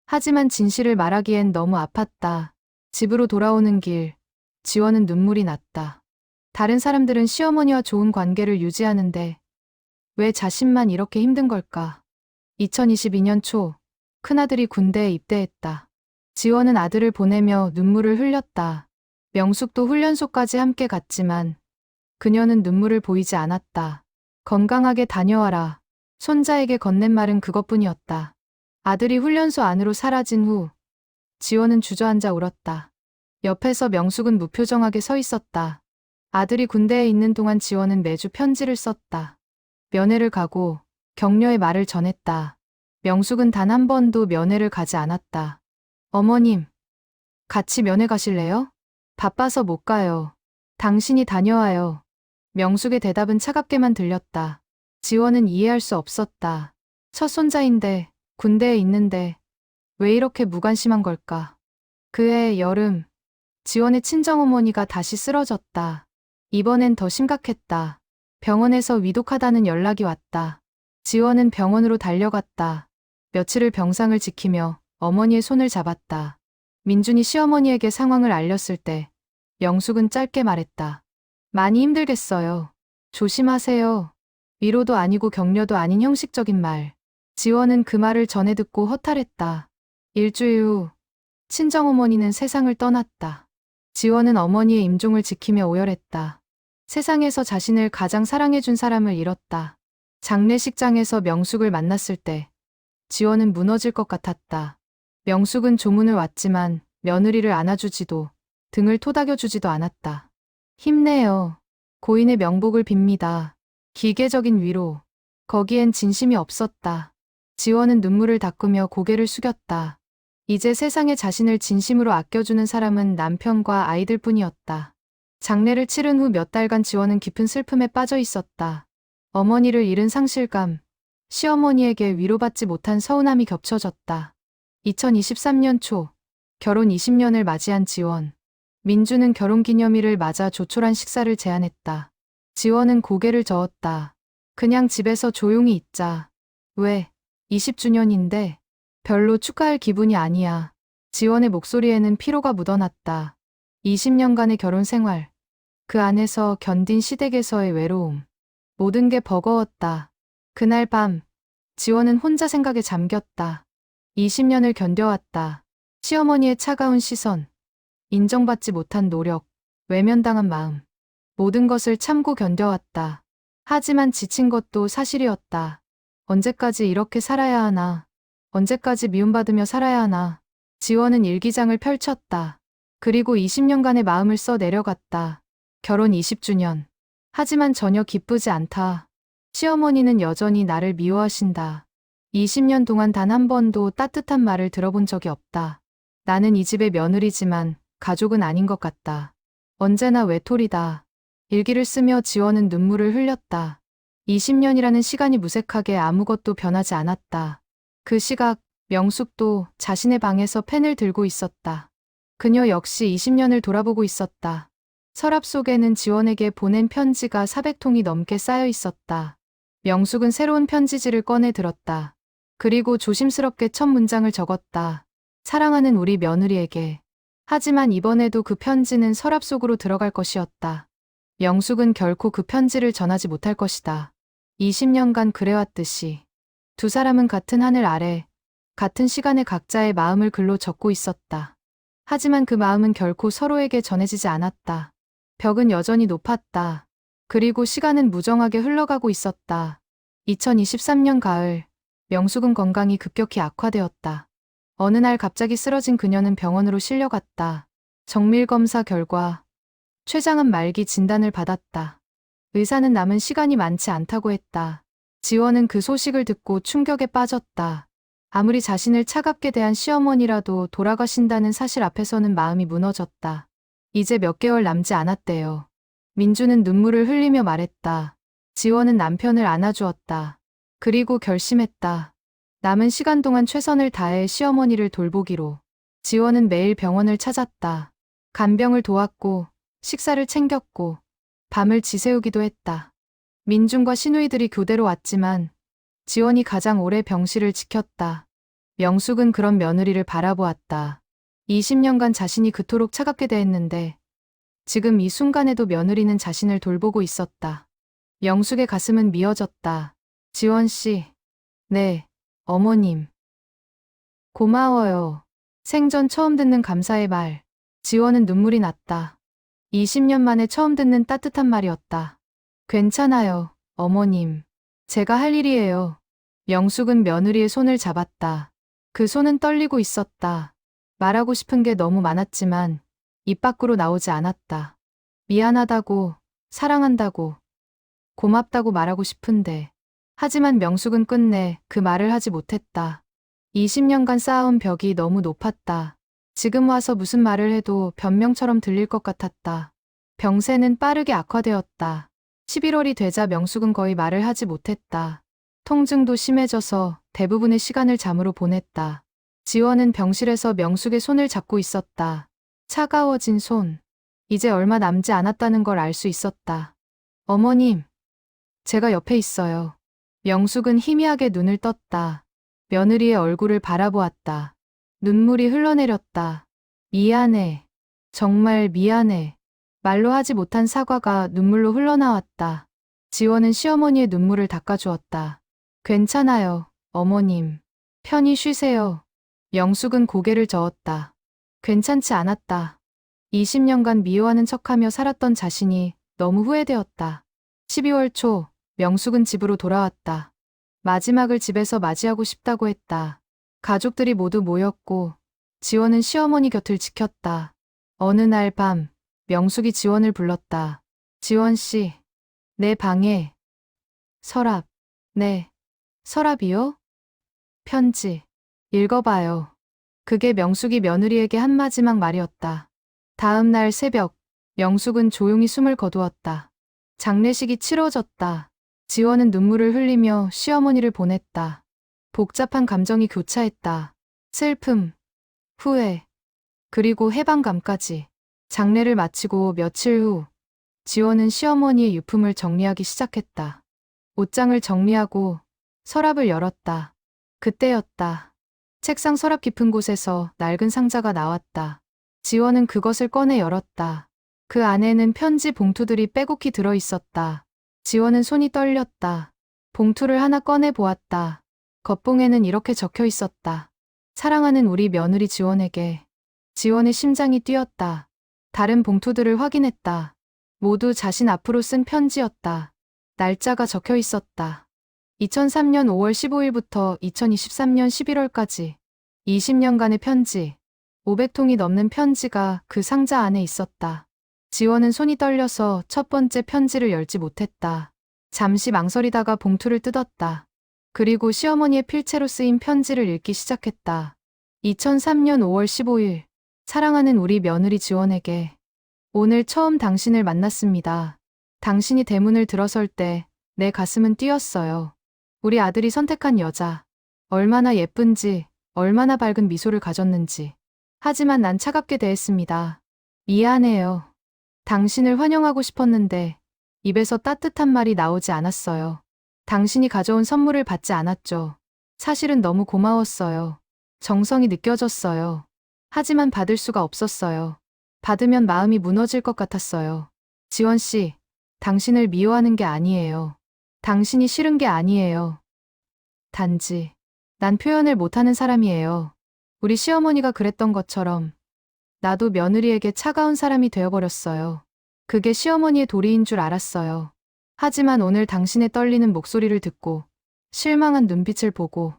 하지만 진실을 말하기엔 너무 아팠다. 집으로 돌아오는 길, 지원은 눈물이 났다. 다른 사람들은 시어머니와 좋은 관계를 유지하는데 왜 자신만 이렇게 힘든 걸까? 2022년 초, 큰아들이 군대에 입대했다. 지원은 아들을 보내며 눈물을 흘렸다. 명숙도 훈련소까지 함께 갔지만 그녀는 눈물을 보이지 않았다. 건강하게 다녀와라. 손자에게 건넨 말은 그것뿐이었다. 아들이 훈련소 안으로 사라진 후 지원은 주저앉아 울었다. 옆에서 명숙은 무표정하게 서 있었다. 아들이 군대에 있는 동안 지원은 매주 편지를 썼다. 면회를 가고 격려의 말을 전했다. 명숙은 단 한 번도 면회를 가지 않았다. 어머님, 같이 면회 가실래요? 바빠서 못 가요. 당신이 다녀와요. 명숙의 대답은 차갑게만 들렸다. 지원은 이해할 수 없었다. 첫 손자인데, 군대에 있는데, 왜 이렇게 무관심한 걸까? 그해 여름, 지원의 친정어머니가 다시 쓰러졌다. 이번엔 더 심각했다. 병원에서 위독하다는 연락이 왔다. 지원은 병원으로 달려갔다. 며칠을 병상을 지키며 어머니의 손을 잡았다. 민준이 시어머니에게 상황을 알렸을 때 명숙은 짧게 말했다. 많이 힘들겠어요. 조심하세요. 위로도 아니고 격려도 아닌 형식적인 말. 지원은 그 말을 전해 듣고 허탈했다. 일주일 후 친정어머니는 세상을 떠났다. 지원은 어머니의 임종을 지키며 오열했다. 세상에서 자신을 가장 사랑해준 사람을 잃었다. 장례식장에서 명숙을 만났을 때 지원은 무너질 것 같았다. 명숙은 조문을 왔지만 며느리를 안아주지도 등을 토닥여주지도 않았다. 힘내요. 고인의 명복을 빕니다. 기계적인 위로. 거기엔 진심이 없었다. 지원은 눈물을 닦으며 고개를 숙였다. 이제 세상에 자신을 진심으로 아껴주는 사람은 남편과 아이들뿐이었다. 장례를 치른 후 몇 달간 지원은 깊은 슬픔에 빠져 있었다. 어머니를 잃은 상실감, 시어머니에게 위로받지 못한 서운함이 겹쳐졌다. 2023년 초, 결혼 20년을 맞이한 지원. 민주는 결혼기념일을 맞아 조촐한 식사를 제안했다. 지원은 고개를 저었다. 그냥 집에서 조용히 있자. 왜? 20주년인데 별로 축하할 기분이 아니야. 지원의 목소리에는 피로가 묻어났다. 20년간의 결혼 생활. 그 안에서 견딘 시댁에서의 외로움. 모든 게 버거웠다. 그날 밤, 지원은 혼자 생각에 잠겼다. 20년을 견뎌왔다. 시어머니의 차가운 시선, 인정받지 못한 노력, 외면당한 마음. 모든 것을 참고 견뎌왔다. 하지만 지친 것도 사실이었다. 언제까지 이렇게 살아야 하나? 언제까지 미움받으며 살아야 하나? 지원은 일기장을 펼쳤다. 그리고 20년간의 마음을 써 내려갔다. 결혼 20주년. 하지만 전혀 기쁘지 않다. 시어머니는 여전히 나를 미워하신다. 20년 동안 단 한 번도 따뜻한 말을 들어본 적이 없다. 나는 이 집의 며느리지만 가족은 아닌 것 같다. 언제나 외톨이다. 일기를 쓰며 지원은 눈물을 흘렸다. 20년이라는 시간이 무색하게 아무것도 변하지 않았다. 그 시각, 명숙도 자신의 방에서 펜을 들고 있었다. 그녀 역시 20년을 돌아보고 있었다. 서랍 속에는 지원에게 보낸 편지가 400통이 넘게 쌓여 있었다. 명숙은 새로운 편지지를 꺼내 들었다. 그리고 조심스럽게 첫 문장을 적었다. 사랑하는 우리 며느리에게. 하지만 이번에도 그 편지는 서랍 속으로 들어갈 것이었다. 명숙은 결코 그 편지를 전하지 못할 것이다. 20년간 그래왔듯이. 두 사람은 같은 하늘 아래, 같은 시간에 각자의 마음을 글로 적고 있었다. 하지만 그 마음은 결코 서로에게 전해지지 않았다. 벽은 여전히 높았다. 그리고 시간은 무정하게 흘러가고 있었다. 2023년 가을, 명숙은 건강이 급격히 악화되었다. 어느 날 갑자기 쓰러진 그녀는 병원으로 실려갔다. 정밀검사 결과 췌장암 말기 진단을 받았다. 의사는 남은 시간이 많지 않다고 했다. 지원은 그 소식을 듣고 충격에 빠졌다. 아무리 자신을 차갑게 대한 시어머니라도 돌아가신다는 사실 앞에서는 마음이 무너졌다. 이제 몇 개월 남지 않았대요. 민주는 눈물을 흘리며 말했다. 지원은 남편을 안아주었다. 그리고 결심했다. 남은 시간 동안 최선을 다해 시어머니를 돌보기로. 지원은 매일 병원을 찾았다. 간병을 도왔고, 식사를 챙겼고, 밤을 지새우기도 했다. 민준과 시누이들이 교대로 왔지만 지원이 가장 오래 병실을 지켰다. 명숙은 그런 며느리를 바라보았다. 20년간 자신이 그토록 차갑게 대했는데 지금 이 순간에도 며느리는 자신을 돌보고 있었다. 명숙의 가슴은 미어졌다. 지원 씨. 네, 어머님. 고마워요. 생전 처음 듣는 감사의 말. 지원은 눈물이 났다. 20년 만에 처음 듣는 따뜻한 말이었다. 괜찮아요, 어머님. 제가 할 일이에요. 명숙은 며느리의 손을 잡았다. 그 손은 떨리고 있었다. 말하고 싶은 게 너무 많았지만 입 밖으로 나오지 않았다. 미안하다고, 사랑한다고, 고맙다고 말하고 싶은데. 하지만 명숙은 끝내 그 말을 하지 못했다. 20년간 쌓아온 벽이 너무 높았다. 지금 와서 무슨 말을 해도 변명처럼 들릴 것 같았다. 병세는 빠르게 악화되었다. 11월이 되자 명숙은 거의 말을 하지 못했다. 통증도 심해져서 대부분의 시간을 잠으로 보냈다. 지원은 병실에서 명숙의 손을 잡고 있었다. 차가워진 손. 이제 얼마 남지 않았다는 걸 알 수 있었다. 어머님, 제가 옆에 있어요. 명숙은 희미하게 눈을 떴다. 며느리의 얼굴을 바라보았다. 눈물이 흘러내렸다. 미안해. 정말 미안해. 말로 하지 못한 사과가 눈물로 흘러나왔다. 지원은 시어머니의 눈물을 닦아주었다. 괜찮아요, 어머님. 편히 쉬세요. 명숙은 고개를 저었다. 괜찮지 않았다. 20년간 미워하는 척하며 살았던 자신이 너무 후회되었다. 12월 초, 명숙은 집으로 돌아왔다. 마지막을 집에서 맞이하고 싶다고 했다. 가족들이 모두 모였고 지원은 시어머니 곁을 지켰다. 어느 날 밤, 명숙이 지원을 불렀다. 지원 씨, 내 방에 서랍. 네, 서랍이요? 편지. 읽어봐요. 그게 명숙이 며느리에게 한 마지막 말이었다. 다음 날 새벽, 명숙은 조용히 숨을 거두었다. 장례식이 치러졌다. 지원은 눈물을 흘리며 시어머니를 보냈다. 복잡한 감정이 교차했다. 슬픔, 후회, 그리고 해방감까지. 장례를 마치고 며칠 후, 지원은 시어머니의 유품을 정리하기 시작했다. 옷장을 정리하고 서랍을 열었다. 그때였다. 책상 서랍 깊은 곳에서 낡은 상자가 나왔다. 지원은 그것을 꺼내 열었다. 그 안에는 편지 봉투들이 빼곡히 들어 있었다. 지원은 손이 떨렸다. 봉투를 하나 꺼내 보았다. 겉봉에는 이렇게 적혀 있었다. 사랑하는 우리 며느리 지원에게. 지원의 심장이 뛰었다. 다른 봉투들을 확인했다. 모두 자신 앞으로 쓴 편지였다. 날짜가 적혀 있었다. 2003년 5월 15일부터 2023년 11월까지 20년간의 편지. 500통이 넘는 편지가 그 상자 안에 있었다. 지원은 손이 떨려서 첫 번째 편지를 열지 못했다. 잠시 망설이다가 봉투를 뜯었다. 그리고 시어머니의 필체로 쓰인 편지를 읽기 시작했다. 2003년 5월 15일. 사랑하는 우리 며느리 지원에게. 오늘 처음 당신을 만났습니다. 당신이 대문을 들어설 때 내 가슴은 뛰었어요. 우리 아들이 선택한 여자. 얼마나 예쁜지, 얼마나 밝은 미소를 가졌는지. 하지만 난 차갑게 대했습니다. 미안해요. 당신을 환영하고 싶었는데 입에서 따뜻한 말이 나오지 않았어요. 당신이 가져온 선물을 받지 않았죠. 사실은 너무 고마웠어요. 정성이 느껴졌어요. 하지만 받을 수가 없었어요. 받으면 마음이 무너질 것 같았어요. 지원 씨, 당신을 미워하는 게 아니에요. 당신이 싫은 게 아니에요. 단지 난 표현을 못하는 사람이에요. 우리 시어머니가 그랬던 것처럼 나도 며느리에게 차가운 사람이 되어버렸어요. 그게 시어머니의 도리인 줄 알았어요. 하지만 오늘 당신의 떨리는 목소리를 듣고 실망한 눈빛을 보고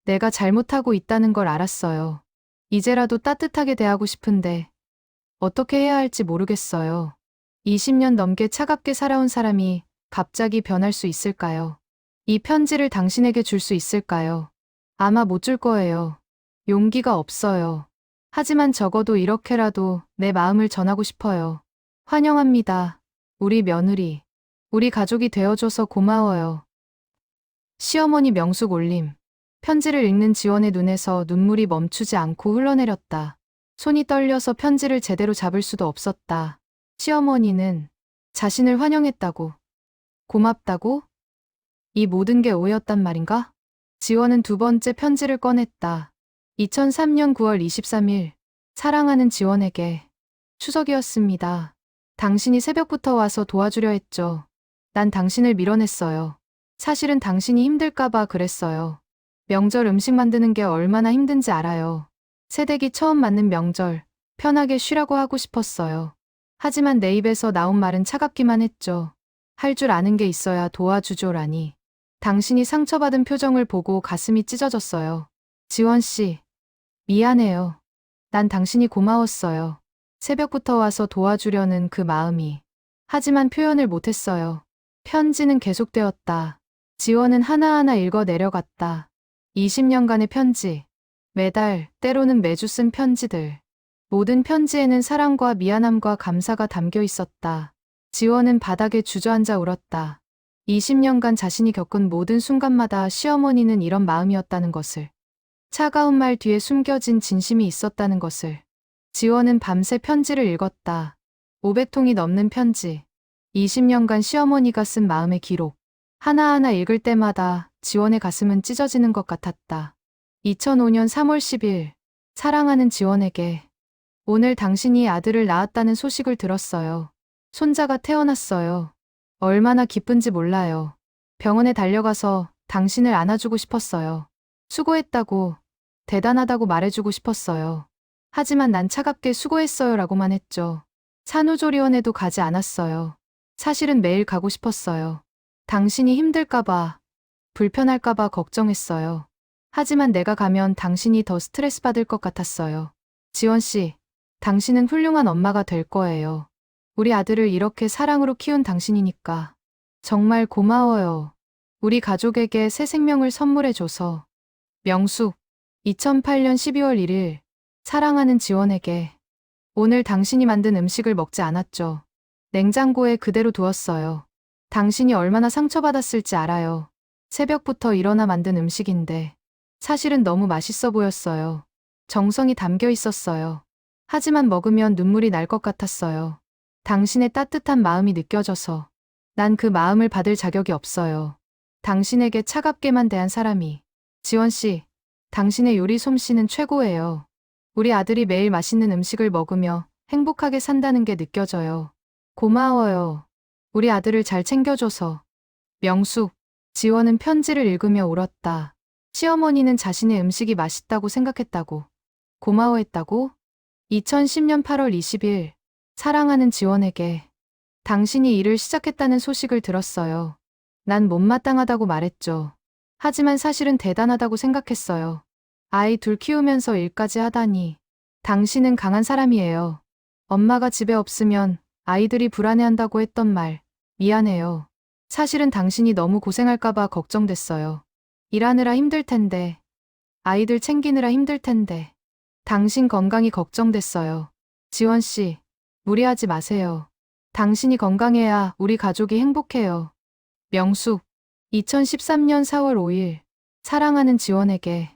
내가 잘못하고 있다는 걸 알았어요. 이제라도 따뜻하게 대하고 싶은데 어떻게 해야 할지 모르겠어요. 20년 넘게 차갑게 살아온 사람이 갑자기 변할 수 있을까요? 이 편지를 당신에게 줄 수 있을까요? 아마 못 줄 거예요. 용기가 없어요. 하지만 적어도 이렇게라도 내 마음을 전하고 싶어요. 환영합니다. 우리 며느리. 우리 가족이 되어줘서 고마워요. 시어머니 명숙 올림. 편지를 읽는 지원의 눈에서 눈물이 멈추지 않고 흘러내렸다. 손이 떨려서 편지를 제대로 잡을 수도 없었다. 시어머니는 자신을 환영했다고, 고맙다고? 이 모든 게 오해였단 말인가? 지원은 두 번째 편지를 꺼냈다. 2003년 9월 23일. 사랑하는 지원에게. 추석이었습니다. 당신이 새벽부터 와서 도와주려 했죠. 난 당신을 밀어냈어요. 사실은 당신이 힘들까봐 그랬어요. 명절 음식 만드는 게 얼마나 힘든지 알아요. 새댁이 처음 맞는 명절, 편하게 쉬라고 하고 싶었어요. 하지만 내 입에서 나온 말은 차갑기만 했죠. 할 줄 아는 게 있어야 도와주죠라니. 당신이 상처받은 표정을 보고 가슴이 찢어졌어요. 지원 씨, 미안해요. 난 당신이 고마웠어요. 새벽부터 와서 도와주려는 그 마음이. 하지만 표현을 못했어요. 편지는 계속되었다. 지원은 하나하나 읽어 내려갔다. 20년간의 편지. 매달, 때로는 매주 쓴 편지들. 모든 편지에는 사랑과 미안함과 감사가 담겨 있었다. 지원은 바닥에 주저앉아 울었다. 20년간 자신이 겪은 모든 순간마다 시어머니는 이런 마음이었다는 것을. 차가운 말 뒤에 숨겨진 진심이 있었다는 것을. 지원은 밤새 편지를 읽었다. 500통이 넘는 편지. 20년간 시어머니가 쓴 마음의 기록. 하나하나 읽을 때마다 지원의 가슴은 찢어지는 것 같았다. 2005년 3월 10일. 사랑하는 지원에게. 오늘 당신이 아들을 낳았다는 소식을 들었어요. 손자가 태어났어요. 얼마나 기쁜지 몰라요. 병원에 달려가서 당신을 안아주고 싶었어요. 수고했다고, 대단하다고 말해주고 싶었어요. 하지만 난 차갑게 수고했어요 라고만 했죠. 산후조리원에도 가지 않았어요. 사실은 매일 가고 싶었어요. 당신이 힘들까봐, 불편할까봐 걱정했어요. 하지만 내가 가면 당신이 더 스트레스 받을 것 같았어요. 지원 씨, 당신은 훌륭한 엄마가 될 거예요. 우리 아들을 이렇게 사랑으로 키운 당신이니까. 정말 고마워요. 우리 가족에게 새 생명을 선물해줘서. 명숙. 2008년 12월 1일. 사랑하는 지원에게. 오늘 당신이 만든 음식을 먹지 않았죠. 냉장고에 그대로 두었어요. 당신이 얼마나 상처받았을지 알아요. 새벽부터 일어나 만든 음식인데. 사실은 너무 맛있어 보였어요. 정성이 담겨 있었어요. 하지만 먹으면 눈물이 날 것 같았어요. 당신의 따뜻한 마음이 느껴져서. 난 그 마음을 받을 자격이 없어요. 당신에게 차갑게만 대한 사람이. 지원 씨, 당신의 요리 솜씨는 최고예요. 우리 아들이 매일 맛있는 음식을 먹으며 행복하게 산다는 게 느껴져요. 고마워요. 우리 아들을 잘 챙겨줘서. 명숙. 지원은 편지를 읽으며 울었다. 시어머니는 자신의 음식이 맛있다고 생각했다고. 고마워했다고? 2010년 8월 20일. 사랑하는 지원에게. 당신이 일을 시작했다는 소식을 들었어요. 난 못마땅하다고 말했죠. 하지만 사실은 대단하다고 생각했어요. 아이 둘 키우면서 일까지 하다니. 당신은 강한 사람이에요. 엄마가 집에 없으면 아이들이 불안해한다고 했던 말, 미안해요. 사실은 당신이 너무 고생할까봐 걱정됐어요. 일하느라 힘들 텐데, 아이들 챙기느라 힘들 텐데, 당신 건강이 걱정됐어요. 지원 씨, 무리하지 마세요. 당신이 건강해야 우리 가족이 행복해요. 명숙, 2013년 4월 5일, 사랑하는 지원에게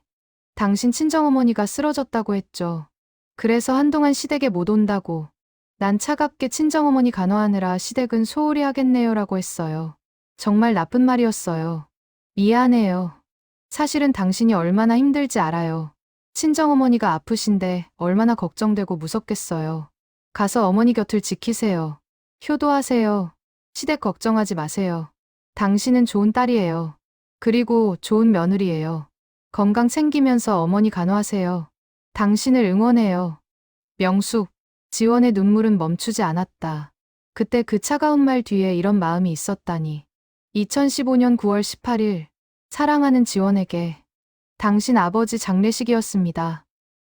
당신 친정어머니가 쓰러졌다고 했죠. 그래서 한동안 시댁에 못 온다고. 난 차갑게 친정어머니 간호하느라 시댁은 소홀히 하겠네요라고 했어요. 정말 나쁜 말이었어요. 미안해요. 사실은 당신이 얼마나 힘들지 알아요. 친정어머니가 아프신데 얼마나 걱정되고 무섭겠어요. 가서 어머니 곁을 지키세요. 효도하세요. 시댁 걱정하지 마세요. 당신은 좋은 딸이에요. 그리고 좋은 며느리예요. 건강 챙기면서 어머니 간호하세요. 당신을 응원해요. 명숙, 지원의 눈물은 멈추지 않았다. 그때 그 차가운 말 뒤에 이런 마음이 있었다니. 2015년 9월 18일, 사랑하는 지원에게 당신 아버지 장례식이었습니다.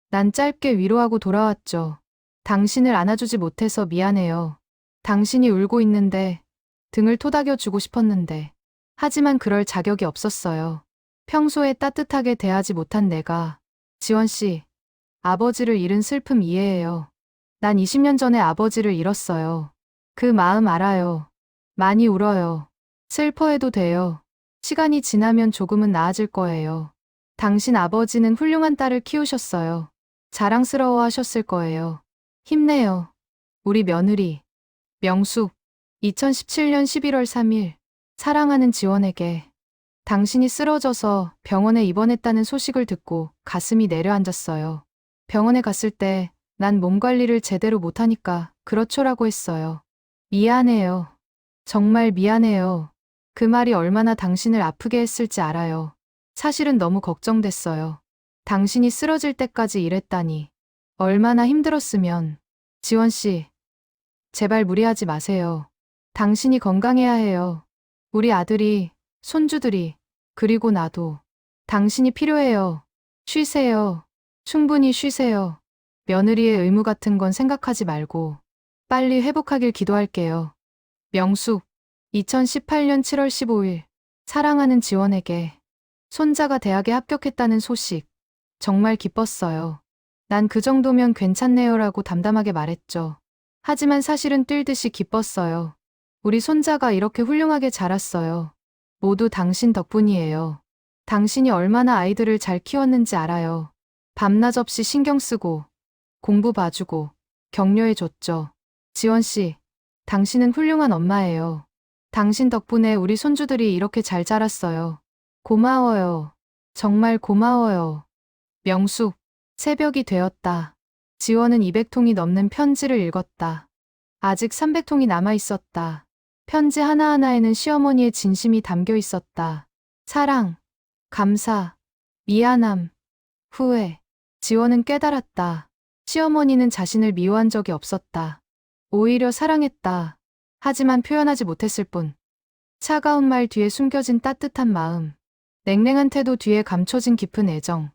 난 짧게 위로하고 돌아왔죠. 당신을 안아주지 못해서 미안해요. 당신이 울고 있는데 등을 토닥여주고 싶었는데 하지만 그럴 자격이 없었어요. 평소에 따뜻하게 대하지 못한 내가. 지원 씨, 아버지를 잃은 슬픔 이해해요. 난 20년 전에 아버지를 잃었어요. 그 마음 알아요. 많이 울어요. 슬퍼해도 돼요. 시간이 지나면 조금은 나아질 거예요. 당신 아버지는 훌륭한 딸을 키우셨어요. 자랑스러워 하셨을 거예요. 힘내요. 우리 며느리. 명숙, 2017년 11월 3일, 사랑하는 지원에게 당신이 쓰러져서 병원에 입원했다는 소식을 듣고 가슴이 내려앉았어요. 병원에 갔을 때 난 몸 관리를 제대로 못하니까 그렇죠라고 했어요. 미안해요. 정말 미안해요. 그 말이 얼마나 당신을 아프게 했을지 알아요. 사실은 너무 걱정됐어요. 당신이 쓰러질 때까지 일했다니. 얼마나 힘들었으면. 지원 씨, 제발 무리하지 마세요. 당신이 건강해야 해요. 우리 아들이, 손주들이, 그리고 나도. 당신이 필요해요. 쉬세요. 충분히 쉬세요. 며느리의 의무 같은 건 생각하지 말고 빨리 회복하길 기도할게요. 명숙, 2018년 7월 15일, 사랑하는 지원에게 손자가 대학에 합격했다는 소식. 정말 기뻤어요. 난 그 정도면 괜찮네요라고 담담하게 말했죠. 하지만 사실은 뛸 듯이 기뻤어요. 우리 손자가 이렇게 훌륭하게 자랐어요. 모두 당신 덕분이에요. 당신이 얼마나 아이들을 잘 키웠는지 알아요. 밤낮 없이 신경 쓰고 공부 봐주고 격려해줬죠. 지원 씨, 당신은 훌륭한 엄마예요. 당신 덕분에 우리 손주들이 이렇게 잘 자랐어요. 고마워요. 정말 고마워요. 명숙, 새벽이 되었다. 지원은 200통이 넘는 편지를 읽었다. 아직 300통이 남아 있었다. 편지 하나하나에는 시어머니의 진심이 담겨 있었다. 사랑, 감사, 미안함, 후회. 지원은 깨달았다. 시어머니는 자신을 미워한 적이 없었다. 오히려 사랑했다. 하지만 표현하지 못했을 뿐. 차가운 말 뒤에 숨겨진 따뜻한 마음. 냉랭한 태도 뒤에 감춰진 깊은 애정.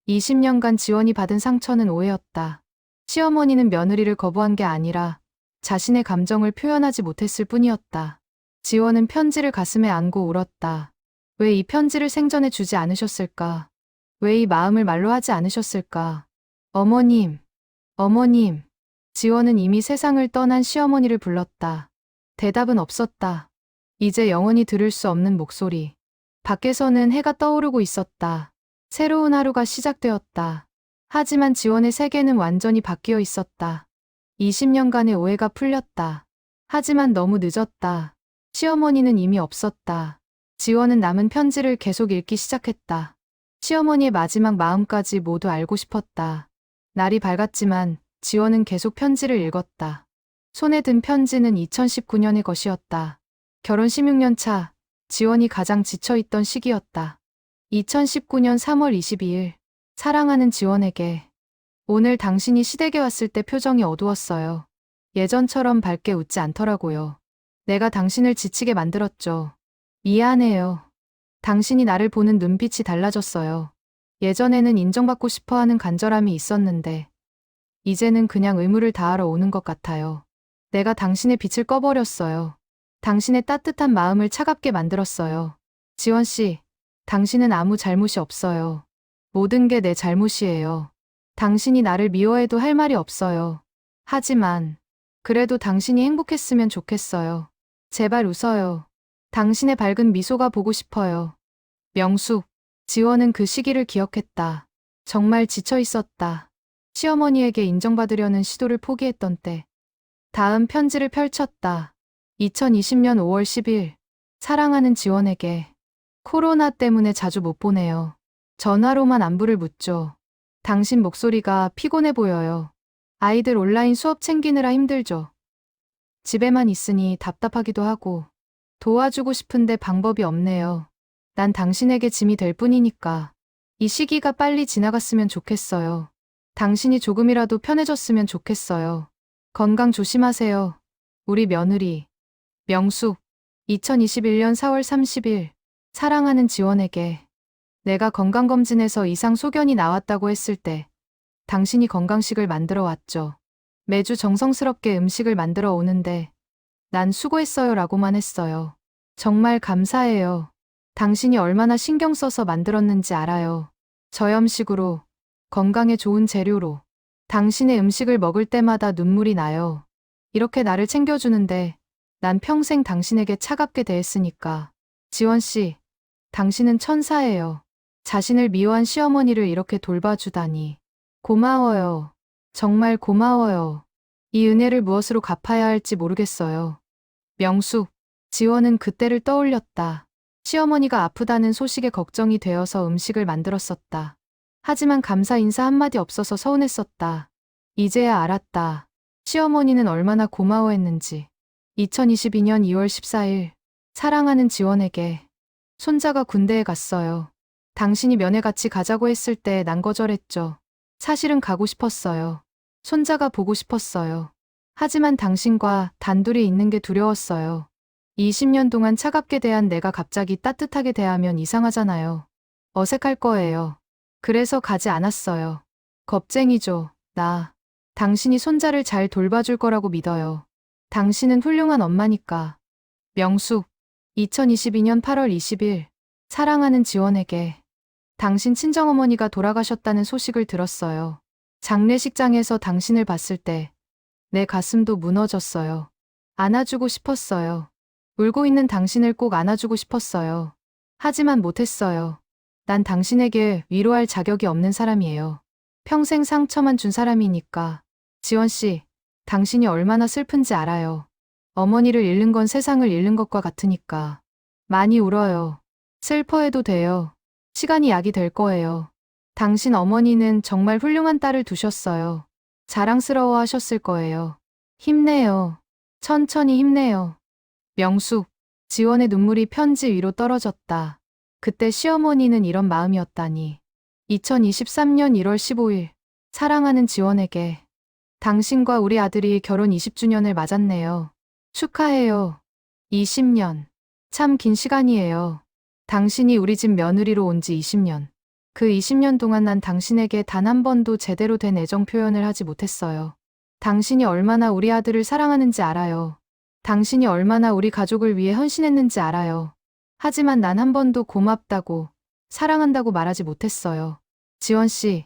20년간 지원이 받은 상처는 오해였다. 시어머니는 며느리를 거부한 게 아니라 자신의 감정을 표현하지 못했을 뿐이었다. 지원은 편지를 가슴에 안고 울었다. 왜 이 편지를 생전에 주지 않으셨을까? 왜 이 마음을 말로 하지 않으셨을까? 어머님, 어머님. 지원은 이미 세상을 떠난 시어머니를 불렀다. 대답은 없었다. 이제 영원히 들을 수 없는 목소리. 밖에서는 해가 떠오르고 있었다. 새로운 하루가 시작되었다. 하지만 지원의 세계는 완전히 바뀌어 있었다. 20년간의 오해가 풀렸다. 하지만 너무 늦었다. 시어머니는 이미 없었다. 지원은 남은 편지를 계속 읽기 시작했다. 시어머니의 마지막 마음까지 모두 알고 싶었다. 날이 밝았지만 지원은 계속 편지를 읽었다. 손에 든 편지는 2019년의 것이었다. 결혼 16년 차, 지원이 가장 지쳐있던 시기였다. 2019년 3월 22일, 사랑하는 지원에게. 오늘 당신이 시댁에 왔을 때 표정이 어두웠어요. 예전처럼 밝게 웃지 않더라고요. 내가 당신을 지치게 만들었죠. 미안해요. 당신이 나를 보는 눈빛이 달라졌어요. 예전에는 인정받고 싶어 하는 간절함이 있었는데, 이제는 그냥 의무를 다하러 오는 것 같아요. 내가 당신의 빛을 꺼버렸어요. 당신의 따뜻한 마음을 차갑게 만들었어요. 지원 씨, 당신은 아무 잘못이 없어요. 모든 게 내 잘못이에요. 당신이 나를 미워해도 할 말이 없어요. 하지만 그래도 당신이 행복했으면 좋겠어요. 제발 웃어요. 당신의 밝은 미소가 보고 싶어요. 명숙, 지원은 그 시기를 기억했다. 정말 지쳐 있었다. 시어머니에게 인정받으려는 시도를 포기했던 때. 다음 편지를 펼쳤다. 2020년 5월 10일. 사랑하는 지원에게. 코로나 때문에 자주 못 보내요. 전화로만 안부를 묻죠. 당신 목소리가 피곤해 보여요. 아이들 온라인 수업 챙기느라 힘들죠. 집에만 있으니 답답하기도 하고 도와주고 싶은데 방법이 없네요. 난 당신에게 짐이 될 뿐이니까. 이 시기가 빨리 지나갔으면 좋겠어요. 당신이 조금이라도 편해졌으면 좋겠어요. 건강 조심하세요. 우리 며느리. 명숙. 2021년 4월 30일. 사랑하는 지원에게. 내가 건강검진에서 이상 소견이 나왔다고 했을 때 당신이 건강식을 만들어 왔죠. 매주 정성스럽게 음식을 만들어 오는데 난 수고했어요 라고만 했어요. 정말 감사해요. 당신이 얼마나 신경 써서 만들었는지 알아요. 저염식으로, 건강에 좋은 재료로. 당신의 음식을 먹을 때마다 눈물이 나요. 이렇게 나를 챙겨주는데 난 평생 당신에게 차갑게 대했으니까. 지원 씨, 당신은 천사예요. 자신을 미워한 시어머니를 이렇게 돌봐주다니. 고마워요. 정말 고마워요. 이 은혜를 무엇으로 갚아야 할지 모르겠어요. 명숙, 지원은 그때를 떠올렸다. 시어머니가 아프다는 소식에 걱정이 되어서 음식을 만들었었다. 하지만 감사 인사 한마디 없어서 서운했었다. 이제야 알았다. 시어머니는 얼마나 고마워했는지. 2022년 2월 14일. 사랑하는 지원에게. 손자가 군대에 갔어요. 당신이 면회 같이 가자고 했을 때 난 거절했죠. 사실은 가고 싶었어요. 손자가 보고 싶었어요. 하지만 당신과 단둘이 있는 게 두려웠어요. 20년 동안 차갑게 대한 내가 갑자기 따뜻하게 대하면 이상하잖아요. 어색할 거예요. 그래서 가지 않았어요. 겁쟁이죠, 나. 당신이 손자를 잘 돌봐줄 거라고 믿어요. 당신은 훌륭한 엄마니까. 명숙. 2022년 8월 20일. 사랑하는 지원에게. 당신 친정어머니가 돌아가셨다는 소식을 들었어요. 장례식장에서 당신을 봤을 때 내 가슴도 무너졌어요. 안아주고 싶었어요. 울고 있는 당신을 꼭 안아주고 싶었어요. 하지만 못했어요. 난 당신에게 위로할 자격이 없는 사람이에요. 평생 상처만 준 사람이니까. 지원 씨, 당신이 얼마나 슬픈지 알아요. 어머니를 잃는 건 세상을 잃는 것과 같으니까. 많이 울어요. 슬퍼해도 돼요. 시간이 약이 될 거예요. 당신 어머니는 정말 훌륭한 딸을 두셨어요. 자랑스러워 하셨을 거예요. 힘내요. 천천히 힘내요. 명숙. 지원의 눈물이 편지 위로 떨어졌다. 그때 시어머니는 이런 마음이었다니. 2023년 1월 15일. 사랑하는 지원에게. 당신과 우리 아들이 결혼 20주년을 맞았네요. 축하해요. 20년. 참 긴 시간이에요. 당신이 우리 집 며느리로 온 지 20년. 그 20년 동안 난 당신에게 단 한 번도 제대로 된 애정 표현을 하지 못했어요. 당신이 얼마나 우리 아들을 사랑하는지 알아요. 당신이 얼마나 우리 가족을 위해 헌신했는지 알아요. 하지만 난 한 번도 고맙다고, 사랑한다고 말하지 못했어요. 지원 씨,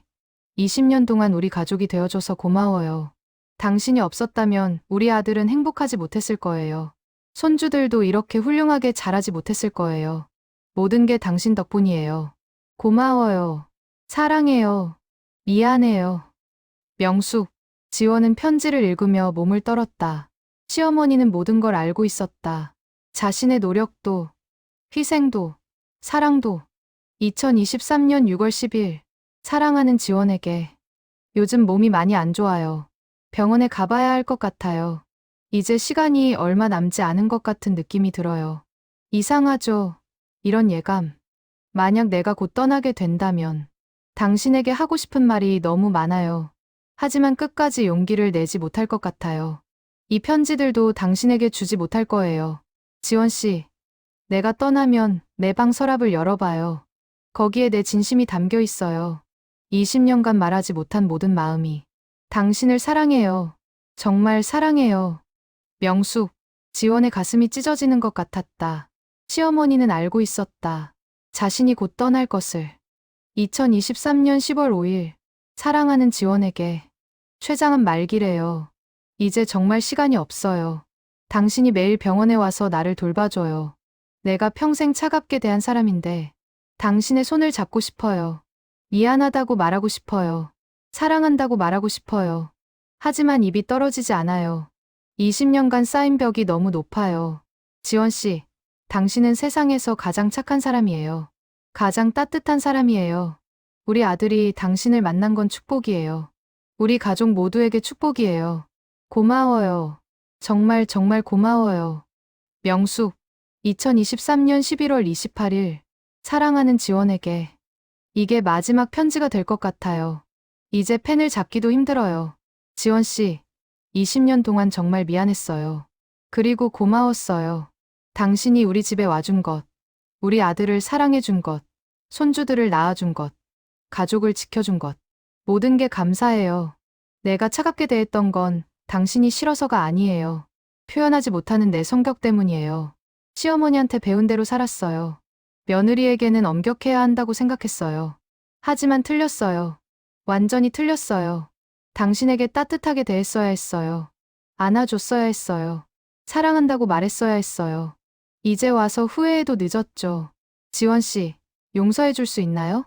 20년 동안 우리 가족이 되어줘서 고마워요. 당신이 없었다면 우리 아들은 행복하지 못했을 거예요. 손주들도 이렇게 훌륭하게 자라지 못했을 거예요. 모든 게 당신 덕분이에요. 고마워요. 사랑해요. 미안해요. 명숙. 지원은 편지를 읽으며 몸을 떨었다. 시어머니는 모든 걸 알고 있었다. 자신의 노력도, 희생도, 사랑도. 2023년 6월 10일. 사랑하는 지원에게. 요즘 몸이 많이 안 좋아요. 병원에 가봐야 할 것 같아요. 이제 시간이 얼마 남지 않은 것 같은 느낌이 들어요. 이상하죠? 이런 예감. 만약 내가 곧 떠나게 된다면 당신에게 하고 싶은 말이 너무 많아요. 하지만 끝까지 용기를 내지 못할 것 같아요. 이 편지들도 당신에게 주지 못할 거예요. 지원 씨, 내가 떠나면 내 방 서랍을 열어봐요. 거기에 내 진심이 담겨 있어요. 20년간 말하지 못한 모든 마음이. 당신을 사랑해요. 정말 사랑해요. 명숙. 지원의 가슴이 찢어지는 것 같았다. 시어머니는 알고 있었다. 자신이 곧 떠날 것을. 2023년 10월 5일. 사랑하는 지원에게. 췌장암 말기래요. 이제 정말 시간이 없어요. 당신이 매일 병원에 와서 나를 돌봐줘요. 내가 평생 차갑게 대한 사람인데 당신의 손을 잡고 싶어요. 미안하다고 말하고 싶어요. 사랑한다고 말하고 싶어요. 하지만 입이 떨어지지 않아요. 20년간 쌓인 벽이 너무 높아요. 지원 씨, 당신은 세상에서 가장 착한 사람이에요. 가장 따뜻한 사람이에요. 우리 아들이 당신을 만난 건 축복이에요. 우리 가족 모두에게 축복이에요. 고마워요. 정말 정말 고마워요. 명숙. 2023년 11월 28일. 사랑하는 지원에게. 이게 마지막 편지가 될 것 같아요. 이제 펜을 잡기도 힘들어요. 지원 씨, 20년 동안 정말 미안했어요. 그리고 고마웠어요. 당신이 우리 집에 와준 것, 우리 아들을 사랑해준 것, 손주들을 낳아준 것, 가족을 지켜준 것, 모든 게 감사해요. 내가 차갑게 대했던 건 당신이 싫어서가 아니에요. 표현하지 못하는 내 성격 때문이에요. 시어머니한테 배운 대로 살았어요. 며느리에게는 엄격해야 한다고 생각했어요. 하지만 틀렸어요. 완전히 틀렸어요. 당신에게 따뜻하게 대했어야 했어요. 안아줬어야 했어요. 사랑한다고 말했어야 했어요. 이제 와서 후회해도 늦었죠. 지원 씨, 용서해 줄 수 있나요?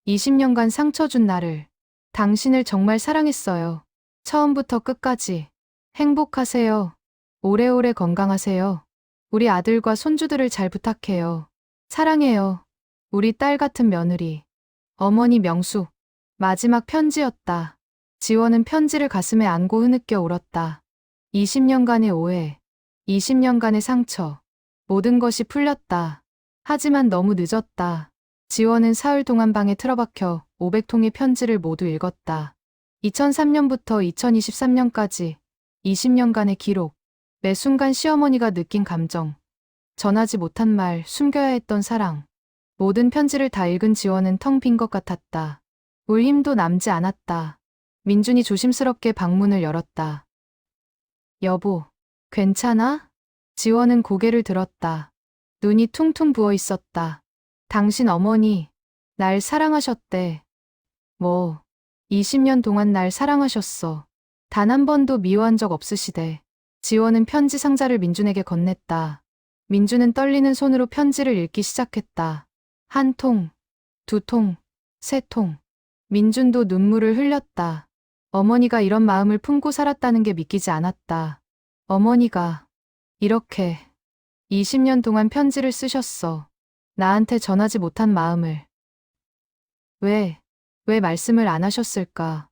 20년간 상처 준 나를. 당신을 정말 사랑했어요. 처음부터 끝까지. 행복하세요. 오래오래 건강하세요. 우리 아들과 손주들을 잘 부탁해요. 사랑해요. 우리 딸 같은 며느리. 어머니 명숙. 마지막 편지였다. 지원은 편지를 가슴에 안고 흐느껴 울었다. 20년간의 오해, 20년간의 상처, 모든 것이 풀렸다. 하지만 너무 늦었다. 지원은 사흘 동안 방에 틀어박혀 500통의 편지를 모두 읽었다. 2003년부터 2023년까지 20년간의 기록, 매 순간 시어머니가 느낀 감정, 전하지 못한 말, 숨겨야 했던 사랑. 모든 편지를 다 읽은 지원은 텅 빈 것 같았다. 울 힘도 남지 않았다. 민준이 조심스럽게 방문을 열었다. 여보, 괜찮아? 지원은 고개를 들었다. 눈이 퉁퉁 부어 있었다. 당신 어머니, 날 사랑하셨대. 뭐, 20년 동안 날 사랑하셨어. 단 한 번도 미워한 적 없으시대. 지원은 편지 상자를 민준에게 건넸다. 민준은 떨리는 손으로 편지를 읽기 시작했다. 한 통, 두 통, 세 통. 민준도 눈물을 흘렸다. 어머니가 이런 마음을 품고 살았다는 게 믿기지 않았다. 어머니가 이렇게 20년 동안 편지를 쓰셨어. 나한테 전하지 못한 마음을. 왜 말씀을 안 하셨을까?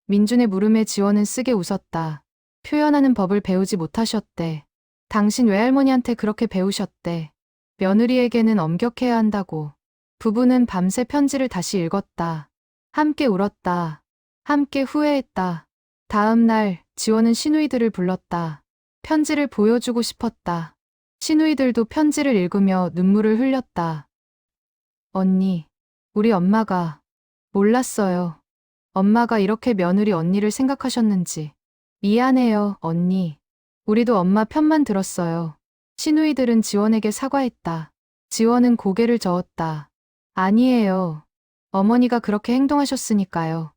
민준의 물음에 지원은 쓰게 웃었다. 표현하는 법을 배우지 못하셨대. 당신 외할머니한테 그렇게 배우셨대. 며느리에게는 엄격해야 한다고. 부부는 밤새 편지를 다시 읽었다. 함께 울었다. 함께 후회했다. 다음 날 지원은 시누이들을 불렀다. 편지를 보여주고 싶었다. 시누이들도 편지를 읽으며 눈물을 흘렸다. 언니, 우리 엄마가 몰랐어요. 엄마가 이렇게 며느리 언니를 생각하셨는지. 미안해요, 언니. 우리도 엄마 편만 들었어요. 시누이들은 지원에게 사과했다. 지원은 고개를 저었다. 아니에요. 어머니가 그렇게 행동하셨으니까요.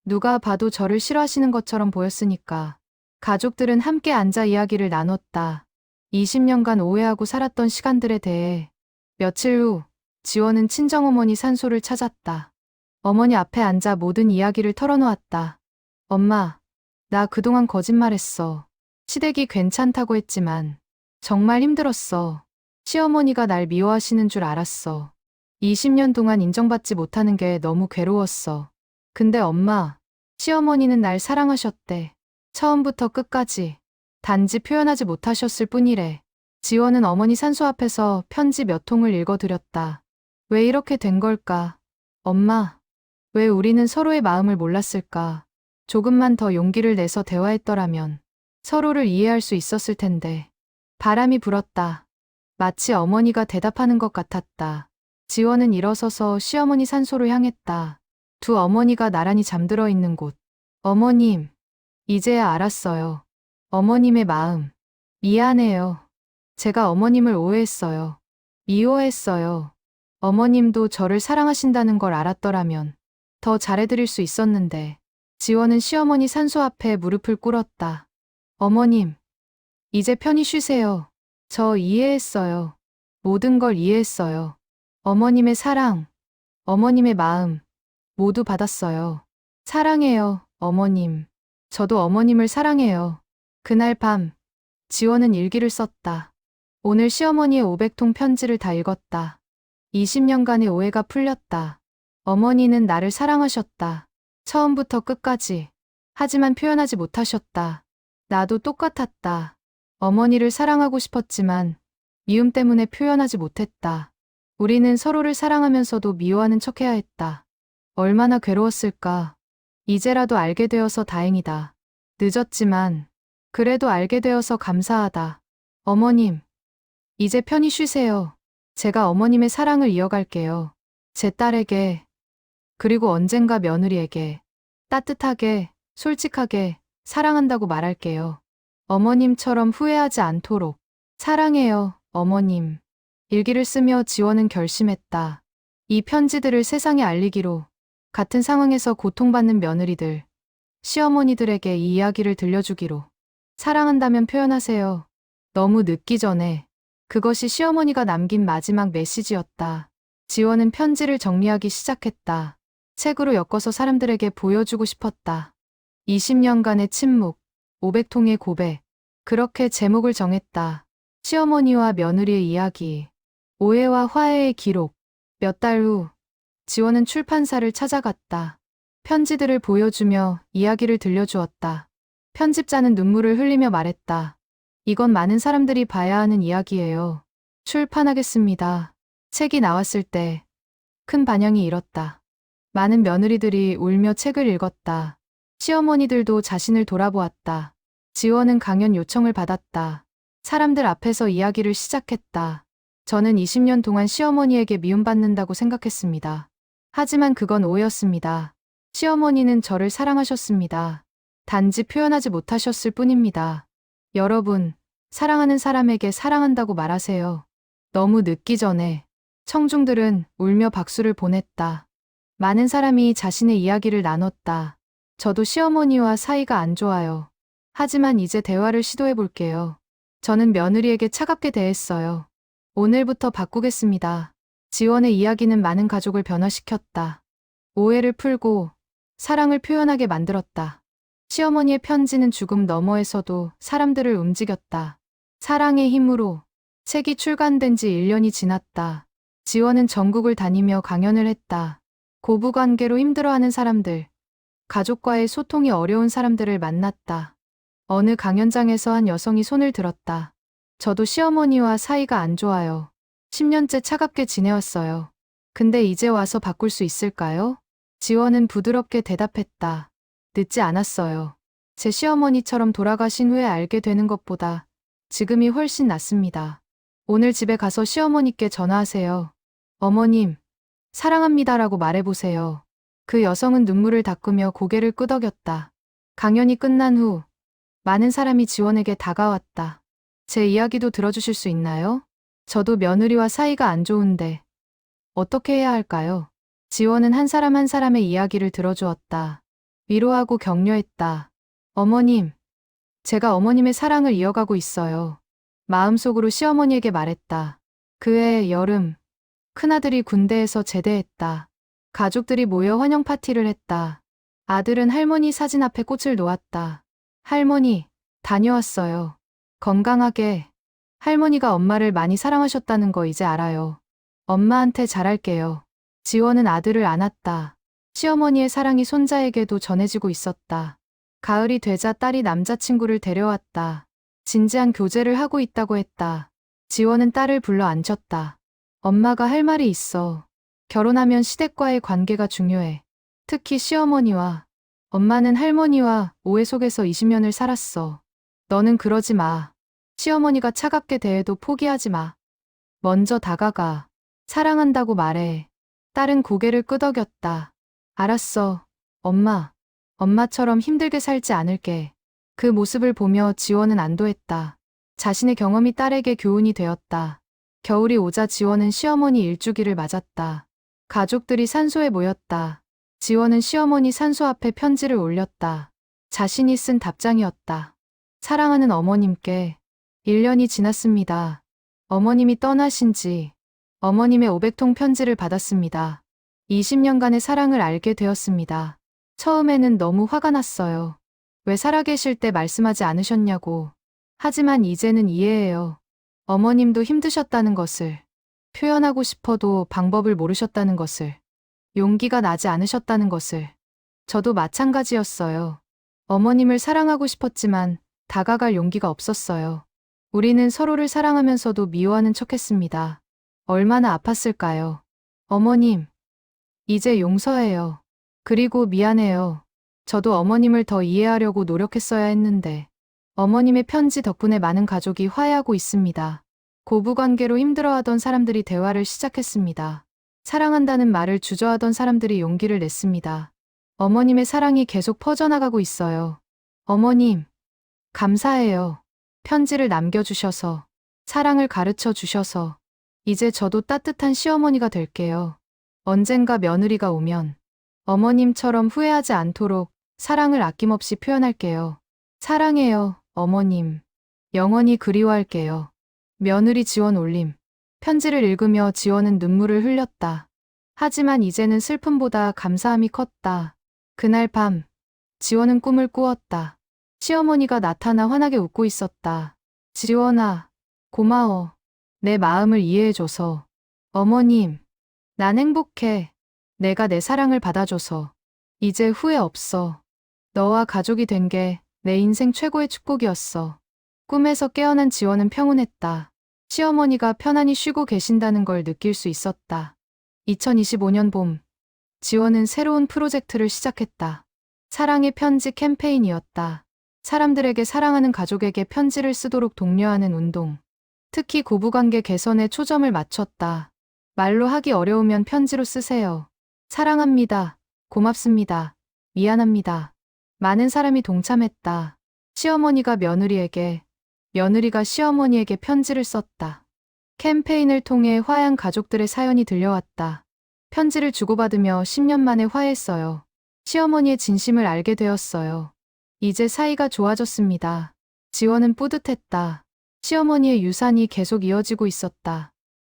누가 봐도 저를 싫어하시는 것처럼 보였으니까. 가족들은 함께 앉아 이야기를 나눴다. 20년간 오해하고 살았던 시간들에 대해. 며칠 후, 지원은 친정어머니 산소를 찾았다. 어머니 앞에 앉아 모든 이야기를 털어놓았다. 엄마, 나 그동안 거짓말했어. 시댁이 괜찮다고 했지만 정말 힘들었어. 시어머니가 날 미워하시는 줄 알았어. 20년 동안 인정받지 못하는 게 너무 괴로웠어. 근데 엄마, 시어머니는 날 사랑하셨대. 처음부터 끝까지. 단지 표현하지 못하셨을 뿐이래. 지원은 어머니 산소 앞에서 편지 몇 통을 읽어드렸다. 왜 이렇게 된 걸까? 엄마, 왜 우리는 서로의 마음을 몰랐을까? 조금만 더 용기를 내서 대화했더라면 서로를 이해할 수 있었을 텐데. 바람이 불었다. 마치 어머니가 대답하는 것 같았다. 지원은 일어서서 시어머니 산소로 향했다. 두 어머니가 나란히 잠들어 있는 곳. 어머님, 이제야 알았어요. 어머님의 마음. 미안해요. 제가 어머님을 오해했어요. 미워했어요. 어머님도 저를 사랑하신다는 걸 알았더라면 더 잘해드릴 수 있었는데. 지원은 시어머니 산소 앞에 무릎을 꿇었다. 어머님, 이제 편히 쉬세요. 저 이해했어요. 모든 걸 이해했어요. 어머님의 사랑, 어머님의 마음, 모두 받았어요. 사랑해요, 어머님. 저도 어머님을 사랑해요. 그날 밤, 지원은 일기를 썼다. 오늘 시어머니의 500통 편지를 다 읽었다. 20년간의 오해가 풀렸다. 어머니는 나를 사랑하셨다. 처음부터 끝까지. 하지만 표현하지 못하셨다. 나도 똑같았다. 어머니를 사랑하고 싶었지만 미움 때문에 표현하지 못했다. 우리는 서로를 사랑하면서도 미워하는 척해야 했다. 얼마나 괴로웠을까. 이제라도 알게 되어서 다행이다. 늦었지만 그래도 알게 되어서 감사하다. 어머님, 이제 편히 쉬세요. 제가 어머님의 사랑을 이어갈게요. 제 딸에게, 그리고 언젠가 며느리에게 따뜻하게, 솔직하게 사랑한다고 말할게요. 어머님처럼 후회하지 않도록. 사랑해요, 어머님. 일기를 쓰며 지원은 결심했다. 이 편지들을 세상에 알리기로. 같은 상황에서 고통받는 며느리들, 시어머니들에게 이 이야기를 들려주기로. 사랑한다면 표현하세요. 너무 늦기 전에. 그것이 시어머니가 남긴 마지막 메시지였다. 지원은 편지를 정리하기 시작했다. 책으로 엮어서 사람들에게 보여주고 싶었다. 20년간의 침묵, 500통의 고백. 그렇게 제목을 정했다. 시어머니와 며느리의 이야기. 오해와 화해의 기록. 몇 달 후, 지원은 출판사를 찾아갔다. 편지들을 보여주며 이야기를 들려주었다. 편집자는 눈물을 흘리며 말했다. 이건 많은 사람들이 봐야 하는 이야기예요. 출판하겠습니다. 책이 나왔을 때 큰 반향이 일었다. 많은 며느리들이 울며 책을 읽었다. 시어머니들도 자신을 돌아보았다. 지원은 강연 요청을 받았다. 사람들 앞에서 이야기를 시작했다. 저는 20년 동안 시어머니에게 미움받는다고 생각했습니다. 하지만 그건 오해였습니다. 시어머니는 저를 사랑하셨습니다. 단지 표현하지 못하셨을 뿐입니다. 여러분, 사랑하는 사람에게 사랑한다고 말하세요. 너무 늦기 전에. 청중들은 울며 박수를 보냈다. 많은 사람이 자신의 이야기를 나눴다. 저도 시어머니와 사이가 안 좋아요. 하지만 이제 대화를 시도해 볼게요. 저는 며느리에게 차갑게 대했어요. 오늘부터 바꾸겠습니다. 지원의 이야기는 많은 가족을 변화시켰다. 오해를 풀고 사랑을 표현하게 만들었다. 시어머니의 편지는 죽음 너머에서도 사람들을 움직였다. 사랑의 힘으로. 책이 출간된 지 1년이 지났다. 지원은 전국을 다니며 강연을 했다. 고부관계로 힘들어하는 사람들, 가족과의 소통이 어려운 사람들을 만났다. 어느 강연장에서 한 여성이 손을 들었다. 저도 시어머니와 사이가 안 좋아요. 10년째 차갑게 지내왔어요. 근데 이제 와서 바꿀 수 있을까요? 지원은 부드럽게 대답했다. 늦지 않았어요. 제 시어머니처럼 돌아가신 후에 알게 되는 것보다 지금이 훨씬 낫습니다. 오늘 집에 가서 시어머니께 전화하세요. 어머님, 사랑합니다라고 말해보세요. 그 여성은 눈물을 닦으며 고개를 끄덕였다. 강연이 끝난 후 많은 사람이 지원에게 다가왔다. 제 이야기도 들어주실 수 있나요? 저도 며느리와 사이가 안 좋은데 어떻게 해야 할까요? 지원은 한 사람 한 사람의 이야기를 들어주었다. 위로하고 격려했다. 어머님, 제가 어머님의 사랑을 이어가고 있어요. 마음속으로 시어머니에게 말했다. 그해 여름, 큰아들이 군대에서 제대했다. 가족들이 모여 환영 파티를 했다. 아들은 할머니 사진 앞에 꽃을 놓았다. 할머니, 다녀왔어요. 건강하게. 할머니가 엄마를 많이 사랑하셨다는 거 이제 알아요. 엄마한테 잘할게요. 지원은 아들을 안았다. 시어머니의 사랑이 손자에게도 전해지고 있었다. 가을이 되자 딸이 남자친구를 데려왔다. 진지한 교제를 하고 있다고 했다. 지원은 딸을 불러 앉혔다. 엄마가 할 말이 있어. 결혼하면 시댁과의 관계가 중요해. 특히 시어머니와. 엄마는 할머니와 오해 속에서 20년을 살았어. 너는 그러지 마. 시어머니가 차갑게 대해도 포기하지 마. 먼저 다가가. 사랑한다고 말해. 딸은 고개를 끄덕였다. 알았어, 엄마. 엄마처럼 힘들게 살지 않을게. 그 모습을 보며 지원은 안도했다. 자신의 경험이 딸에게 교훈이 되었다. 겨울이 오자 지원은 시어머니 일주기를 맞았다. 가족들이 산소에 모였다. 지원은 시어머니 산소 앞에 편지를 올렸다. 자신이 쓴 답장이었다. 사랑하는 어머님께 1년이 지났습니다. 어머님이 떠나신 지 어머님의 500통 편지를 받았습니다. 20년간의 사랑을 알게 되었습니다. 처음에는 너무 화가 났어요. 왜 살아계실 때 말씀하지 않으셨냐고. 하지만 이제는 이해해요. 어머님도 힘드셨다는 것을, 표현하고 싶어도 방법을 모르셨다는 것을, 용기가 나지 않으셨다는 것을. 저도 마찬가지였어요. 어머님을 사랑하고 싶었지만 다가갈 용기가 없었어요. 우리는 서로를 사랑하면서도 미워하는 척했습니다. 얼마나 아팠을까요? 어머님, 이제 용서해요. 그리고 미안해요. 저도 어머님을 더 이해하려고 노력했어야 했는데. 어머님의 편지 덕분에 많은 가족이 화해하고 있습니다. 고부관계로 힘들어하던 사람들이 대화를 시작했습니다. 사랑한다는 말을 주저하던 사람들이 용기를 냈습니다. 어머님의 사랑이 계속 퍼져나가고 있어요. 어머님, 감사해요. 편지를 남겨주셔서, 사랑을 가르쳐 주셔서, 이제 저도 따뜻한 시어머니가 될게요. 언젠가 며느리가 오면 어머님처럼 후회하지 않도록 사랑을 아낌없이 표현할게요. 사랑해요, 어머님. 영원히 그리워할게요. 며느리 지원 올림. 편지를 읽으며 지원은 눈물을 흘렸다. 하지만 이제는 슬픔보다 감사함이 컸다. 그날 밤, 지원은 꿈을 꾸었다. 시어머니가 나타나 환하게 웃고 있었다. 지원아, 고마워. 내 마음을 이해해줘서. 어머님, 난 행복해. 내가 내 사랑을 받아줘서. 이제 후회 없어. 너와 가족이 된 게 내 인생 최고의 축복이었어. 꿈에서 깨어난 지원은 평온했다. 시어머니가 편안히 쉬고 계신다는 걸 느낄 수 있었다. 2025년 봄, 지원은 새로운 프로젝트를 시작했다. 사랑의 편지 캠페인이었다. 사람들에게 사랑하는 가족에게 편지를 쓰도록 독려하는 운동. 특히 고부관계 개선에 초점을 맞췄다. 말로 하기 어려우면 편지로 쓰세요. 사랑합니다. 고맙습니다. 미안합니다. 많은 사람이 동참했다. 시어머니가 며느리에게, 며느리가 시어머니에게 편지를 썼다. 캠페인을 통해 화해한 가족들의 사연이 들려왔다. 편지를 주고받으며 10년 만에 화해했어요. 시어머니의 진심을 알게 되었어요. 이제 사이가 좋아졌습니다. 지원은 뿌듯했다. 시어머니의 유산이 계속 이어지고 있었다.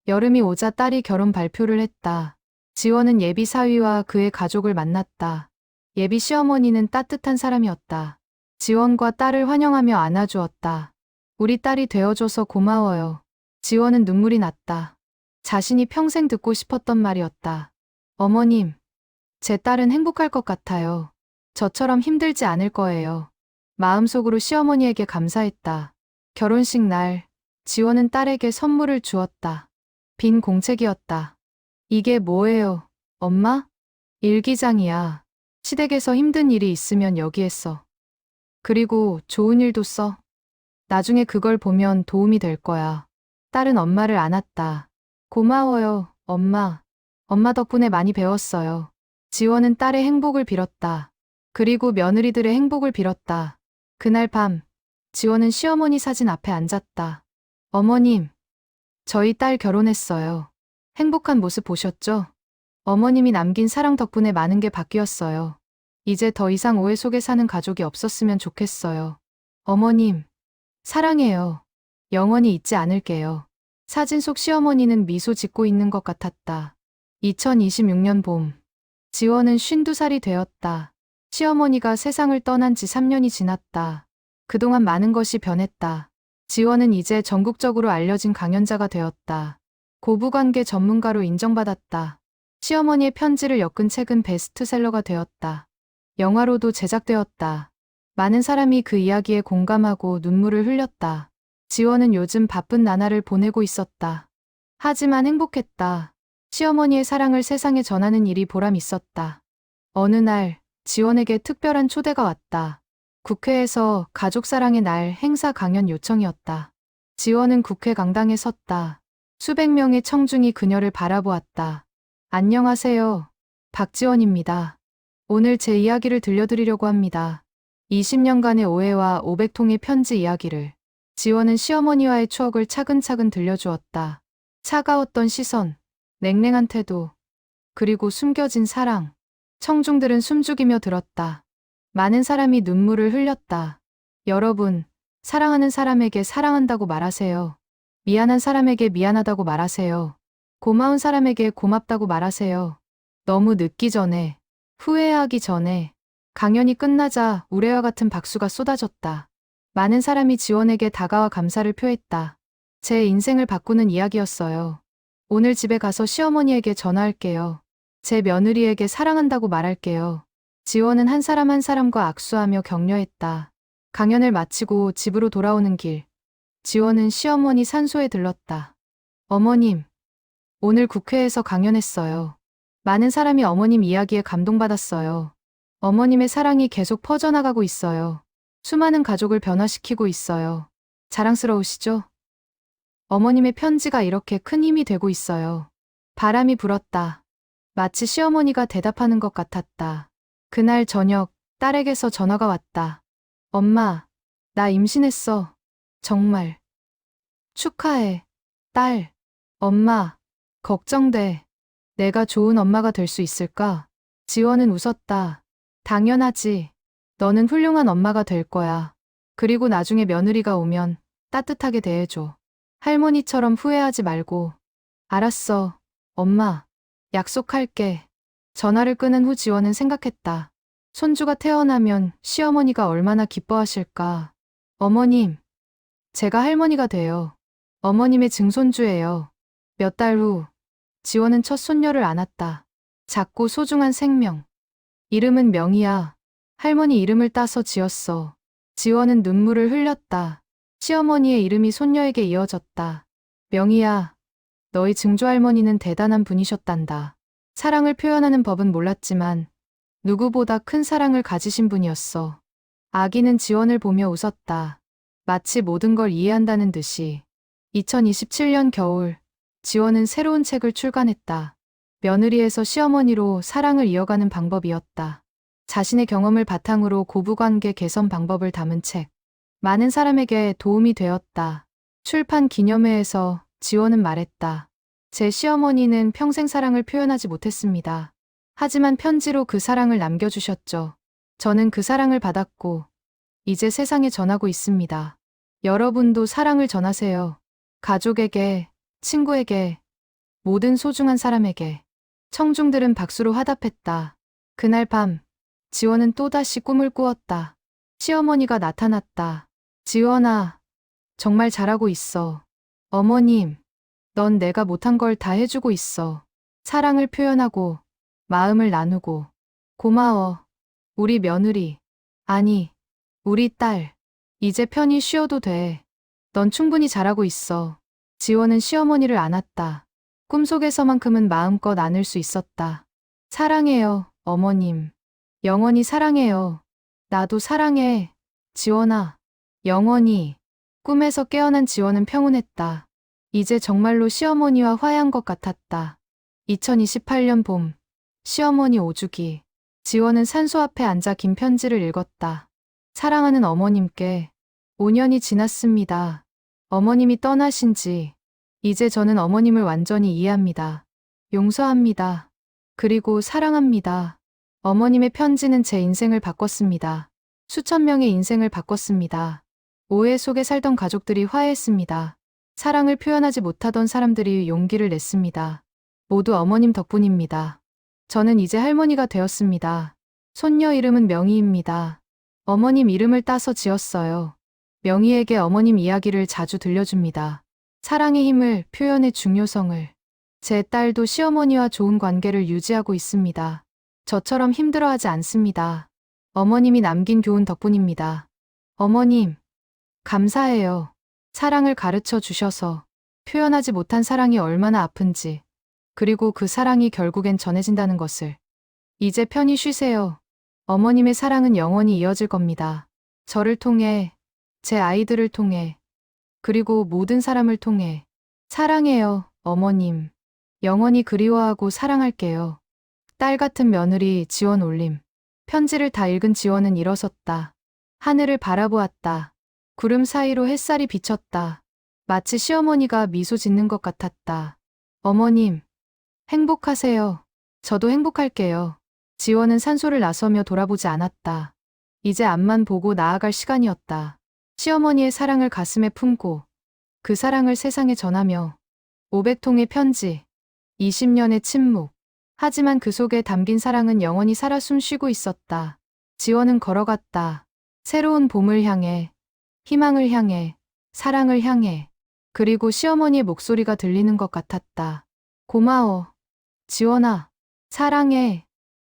여름이 오자 딸이 결혼 발표를 했다. 지원은 예비 사위와 그의 가족을 만났다. 예비 시어머니는 따뜻한 사람이었다. 지원과 딸을 환영하며 안아주었다. 우리 딸이 되어줘서 고마워요. 지원은 눈물이 났다. 자신이 평생 듣고 싶었던 말이었다. 어머님, 제 딸은 행복할 것 같아요. 저처럼 힘들지 않을 거예요. 마음속으로 시어머니에게 감사했다. 결혼식 날, 지원은 딸에게 선물을 주었다. 빈 공책이었다. 이게 뭐예요, 엄마? 일기장이야. 시댁에서 힘든 일이 있으면 여기에 써. 그리고 좋은 일도 써. 나중에 그걸 보면 도움이 될 거야. 딸은 엄마를 안았다. 고마워요, 엄마. 엄마 덕분에 많이 배웠어요. 지원은 딸의 행복을 빌었다. 그리고 며느리들의 행복을 빌었다. 그날 밤, 지원은 시어머니 사진 앞에 앉았다. 어머님, 저희 딸 결혼했어요. 행복한 모습 보셨죠? 어머님이 남긴 사랑 덕분에 많은 게 바뀌었어요. 이제 더 이상 오해 속에 사는 가족이 없었으면 좋겠어요. 어머님, 사랑해요. 영원히 잊지 않을게요. 사진 속 시어머니는 미소 짓고 있는 것 같았다. 2026년 봄, 지원은 52살이 되었다. 시어머니가 세상을 떠난 지 3년이 지났다. 그동안 많은 것이 변했다. 지원은 이제 전국적으로 알려진 강연자가 되었다. 고부관계 전문가로 인정받았다. 시어머니의 편지를 엮은 책은 베스트셀러가 되었다. 영화로도 제작되었다. 많은 사람이 그 이야기에 공감하고 눈물을 흘렸다. 지원은 요즘 바쁜 나날을 보내고 있었다. 하지만 행복했다. 시어머니의 사랑을 세상에 전하는 일이 보람 있었다. 어느 날, 지원에게 특별한 초대가 왔다. 국회에서 가족사랑의 날 행사 강연 요청이었다. 지원은 국회 강당에 섰다. 수백 명의 청중이 그녀를 바라보았다. 안녕하세요. 박지원입니다. 오늘 제 이야기를 들려드리려고 합니다. 20년간의 오해와 500통의 편지 이야기를. 지원은 시어머니와의 추억을 차근차근 들려주었다. 차가웠던 시선, 냉랭한 태도, 그리고 숨겨진 사랑. 청중들은 숨죽이며 들었다. 많은 사람이 눈물을 흘렸다. 여러분, 사랑하는 사람에게 사랑한다고 말하세요. 미안한 사람에게 미안하다고 말하세요. 고마운 사람에게 고맙다고 말하세요. 너무 늦기 전에, 후회하기 전에. 강연이 끝나자 우레와 같은 박수가 쏟아졌다. 많은 사람이 지원에게 다가와 감사를 표했다. 제 인생을 바꾸는 이야기였어요. 오늘 집에 가서 시어머니에게 전화할게요. 제 며느리에게 사랑한다고 말할게요. 지원은 한 사람 한 사람과 악수하며 격려했다. 강연을 마치고 집으로 돌아오는 길, 지원은 시어머니 산소에 들렀다. 어머님, 오늘 국회에서 강연했어요. 많은 사람이 어머님 이야기에 감동받았어요. 어머님의 사랑이 계속 퍼져나가고 있어요. 수많은 가족을 변화시키고 있어요. 자랑스러우시죠? 어머님의 편지가 이렇게 큰 힘이 되고 있어요. 바람이 불었다. 마치 시어머니가 대답하는 것 같았다. 그날 저녁, 딸에게서 전화가 왔다. 엄마, 나 임신했어. 정말. 축하해. 딸. 엄마, 걱정돼. 내가 좋은 엄마가 될 수 있을까? 지원은 웃었다. 당연하지. 너는 훌륭한 엄마가 될 거야. 그리고 나중에 며느리가 오면 따뜻하게 대해줘. 할머니처럼 후회하지 말고. 알았어, 엄마. 약속할게. 전화를 끊은 후 지원은 생각했다. 손주가 태어나면 시어머니가 얼마나 기뻐하실까. 어머님, 제가 할머니가 돼요. 어머님의 증손주예요. 몇 달 후, 지원은 첫 손녀를 안았다. 작고 소중한 생명. 이름은 명희야. 할머니 이름을 따서 지었어. 지원은 눈물을 흘렸다. 시어머니의 이름이 손녀에게 이어졌다. 명희야, 너희 증조할머니는 대단한 분이셨단다. 사랑을 표현하는 법은 몰랐지만 누구보다 큰 사랑을 가지신 분이었어. 아기는 지원을 보며 웃었다. 마치 모든 걸 이해한다는 듯이. 2027년 겨울, 지원은 새로운 책을 출간했다. 며느리에서 시어머니로 사랑을 이어가는 방법이었다. 자신의 경험을 바탕으로 고부관계 개선 방법을 담은 책. 많은 사람에게 도움이 되었다. 출판 기념회에서 지원은 말했다. 제 시어머니는 평생 사랑을 표현하지 못했습니다. 하지만 편지로 그 사랑을 남겨주셨죠. 저는 그 사랑을 받았고, 이제 세상에 전하고 있습니다. 여러분도 사랑을 전하세요. 가족에게, 친구에게, 모든 소중한 사람에게. 청중들은 박수로 화답했다. 그날 밤, 지원은 또다시 꿈을 꾸었다. 시어머니가 나타났다. 지원아, 정말 잘하고 있어. 어머님, 넌 내가 못한 걸 다 해주고 있어. 사랑을 표현하고, 마음을 나누고. 고마워. 우리 며느리. 아니, 우리 딸. 이제 편히 쉬어도 돼. 넌 충분히 잘하고 있어. 지원은 시어머니를 안았다. 꿈속에서만큼은 마음껏 안을 수 있었다. 사랑해요, 어머님. 영원히 사랑해요. 나도 사랑해. 지원아. 영원히. 꿈에서 깨어난 지원은 평온했다. 이제 정말로 시어머니와 화해한 것 같았다. 2028년 봄. 시어머니 오주기. 지원은 산소 앞에 앉아 긴 편지를 읽었다. 사랑하는 어머님께 5년이 지났습니다. 어머님이 떠나신 지 이제 저는 어머님을 완전히 이해합니다. 용서합니다. 그리고 사랑합니다. 어머님의 편지는 제 인생을 바꿨습니다. 수천 명의 인생을 바꿨습니다. 오해 속에 살던 가족들이 화해했습니다. 사랑을 표현하지 못하던 사람들이 용기를 냈습니다. 모두 어머님 덕분입니다. 저는 이제 할머니가 되었습니다. 손녀 이름은 명희입니다. 어머님 이름을 따서 지었어요. 명희에게 어머님 이야기를 자주 들려줍니다. 사랑의 힘을, 표현의 중요성을. 제 딸도 시어머니와 좋은 관계를 유지하고 있습니다. 저처럼 힘들어하지 않습니다. 어머님이 남긴 교훈 덕분입니다. 어머님, 감사해요. 사랑을 가르쳐 주셔서 표현하지 못한 사랑이 얼마나 아픈지, 그리고 그 사랑이 결국엔 전해진다는 것을. 이제 편히 쉬세요. 어머님의 사랑은 영원히 이어질 겁니다. 저를 통해, 제 아이들을 통해, 그리고 모든 사람을 통해. 사랑해요, 어머님. 영원히 그리워하고 사랑할게요. 딸 같은 며느리 지원 올림. 편지를 다 읽은 지원은 일어섰다. 하늘을 바라보았다. 구름 사이로 햇살이 비쳤다. 마치 시어머니가 미소 짓는 것 같았다. 어머님, 행복하세요. 저도 행복할게요. 지원은 산소를 나서며 돌아보지 않았다. 이제 앞만 보고 나아갈 시간이었다. 시어머니의 사랑을 가슴에 품고 그 사랑을 세상에 전하며 500통의 편지, 20년의 침묵. 하지만 그 속에 담긴 사랑은 영원히 살아 숨쉬고 있었다. 지원은 걸어갔다. 새로운 봄을 향해, 희망을 향해, 사랑을 향해. 그리고 시어머니의 목소리가 들리는 것 같았다. 고마워. 지원아, 사랑해.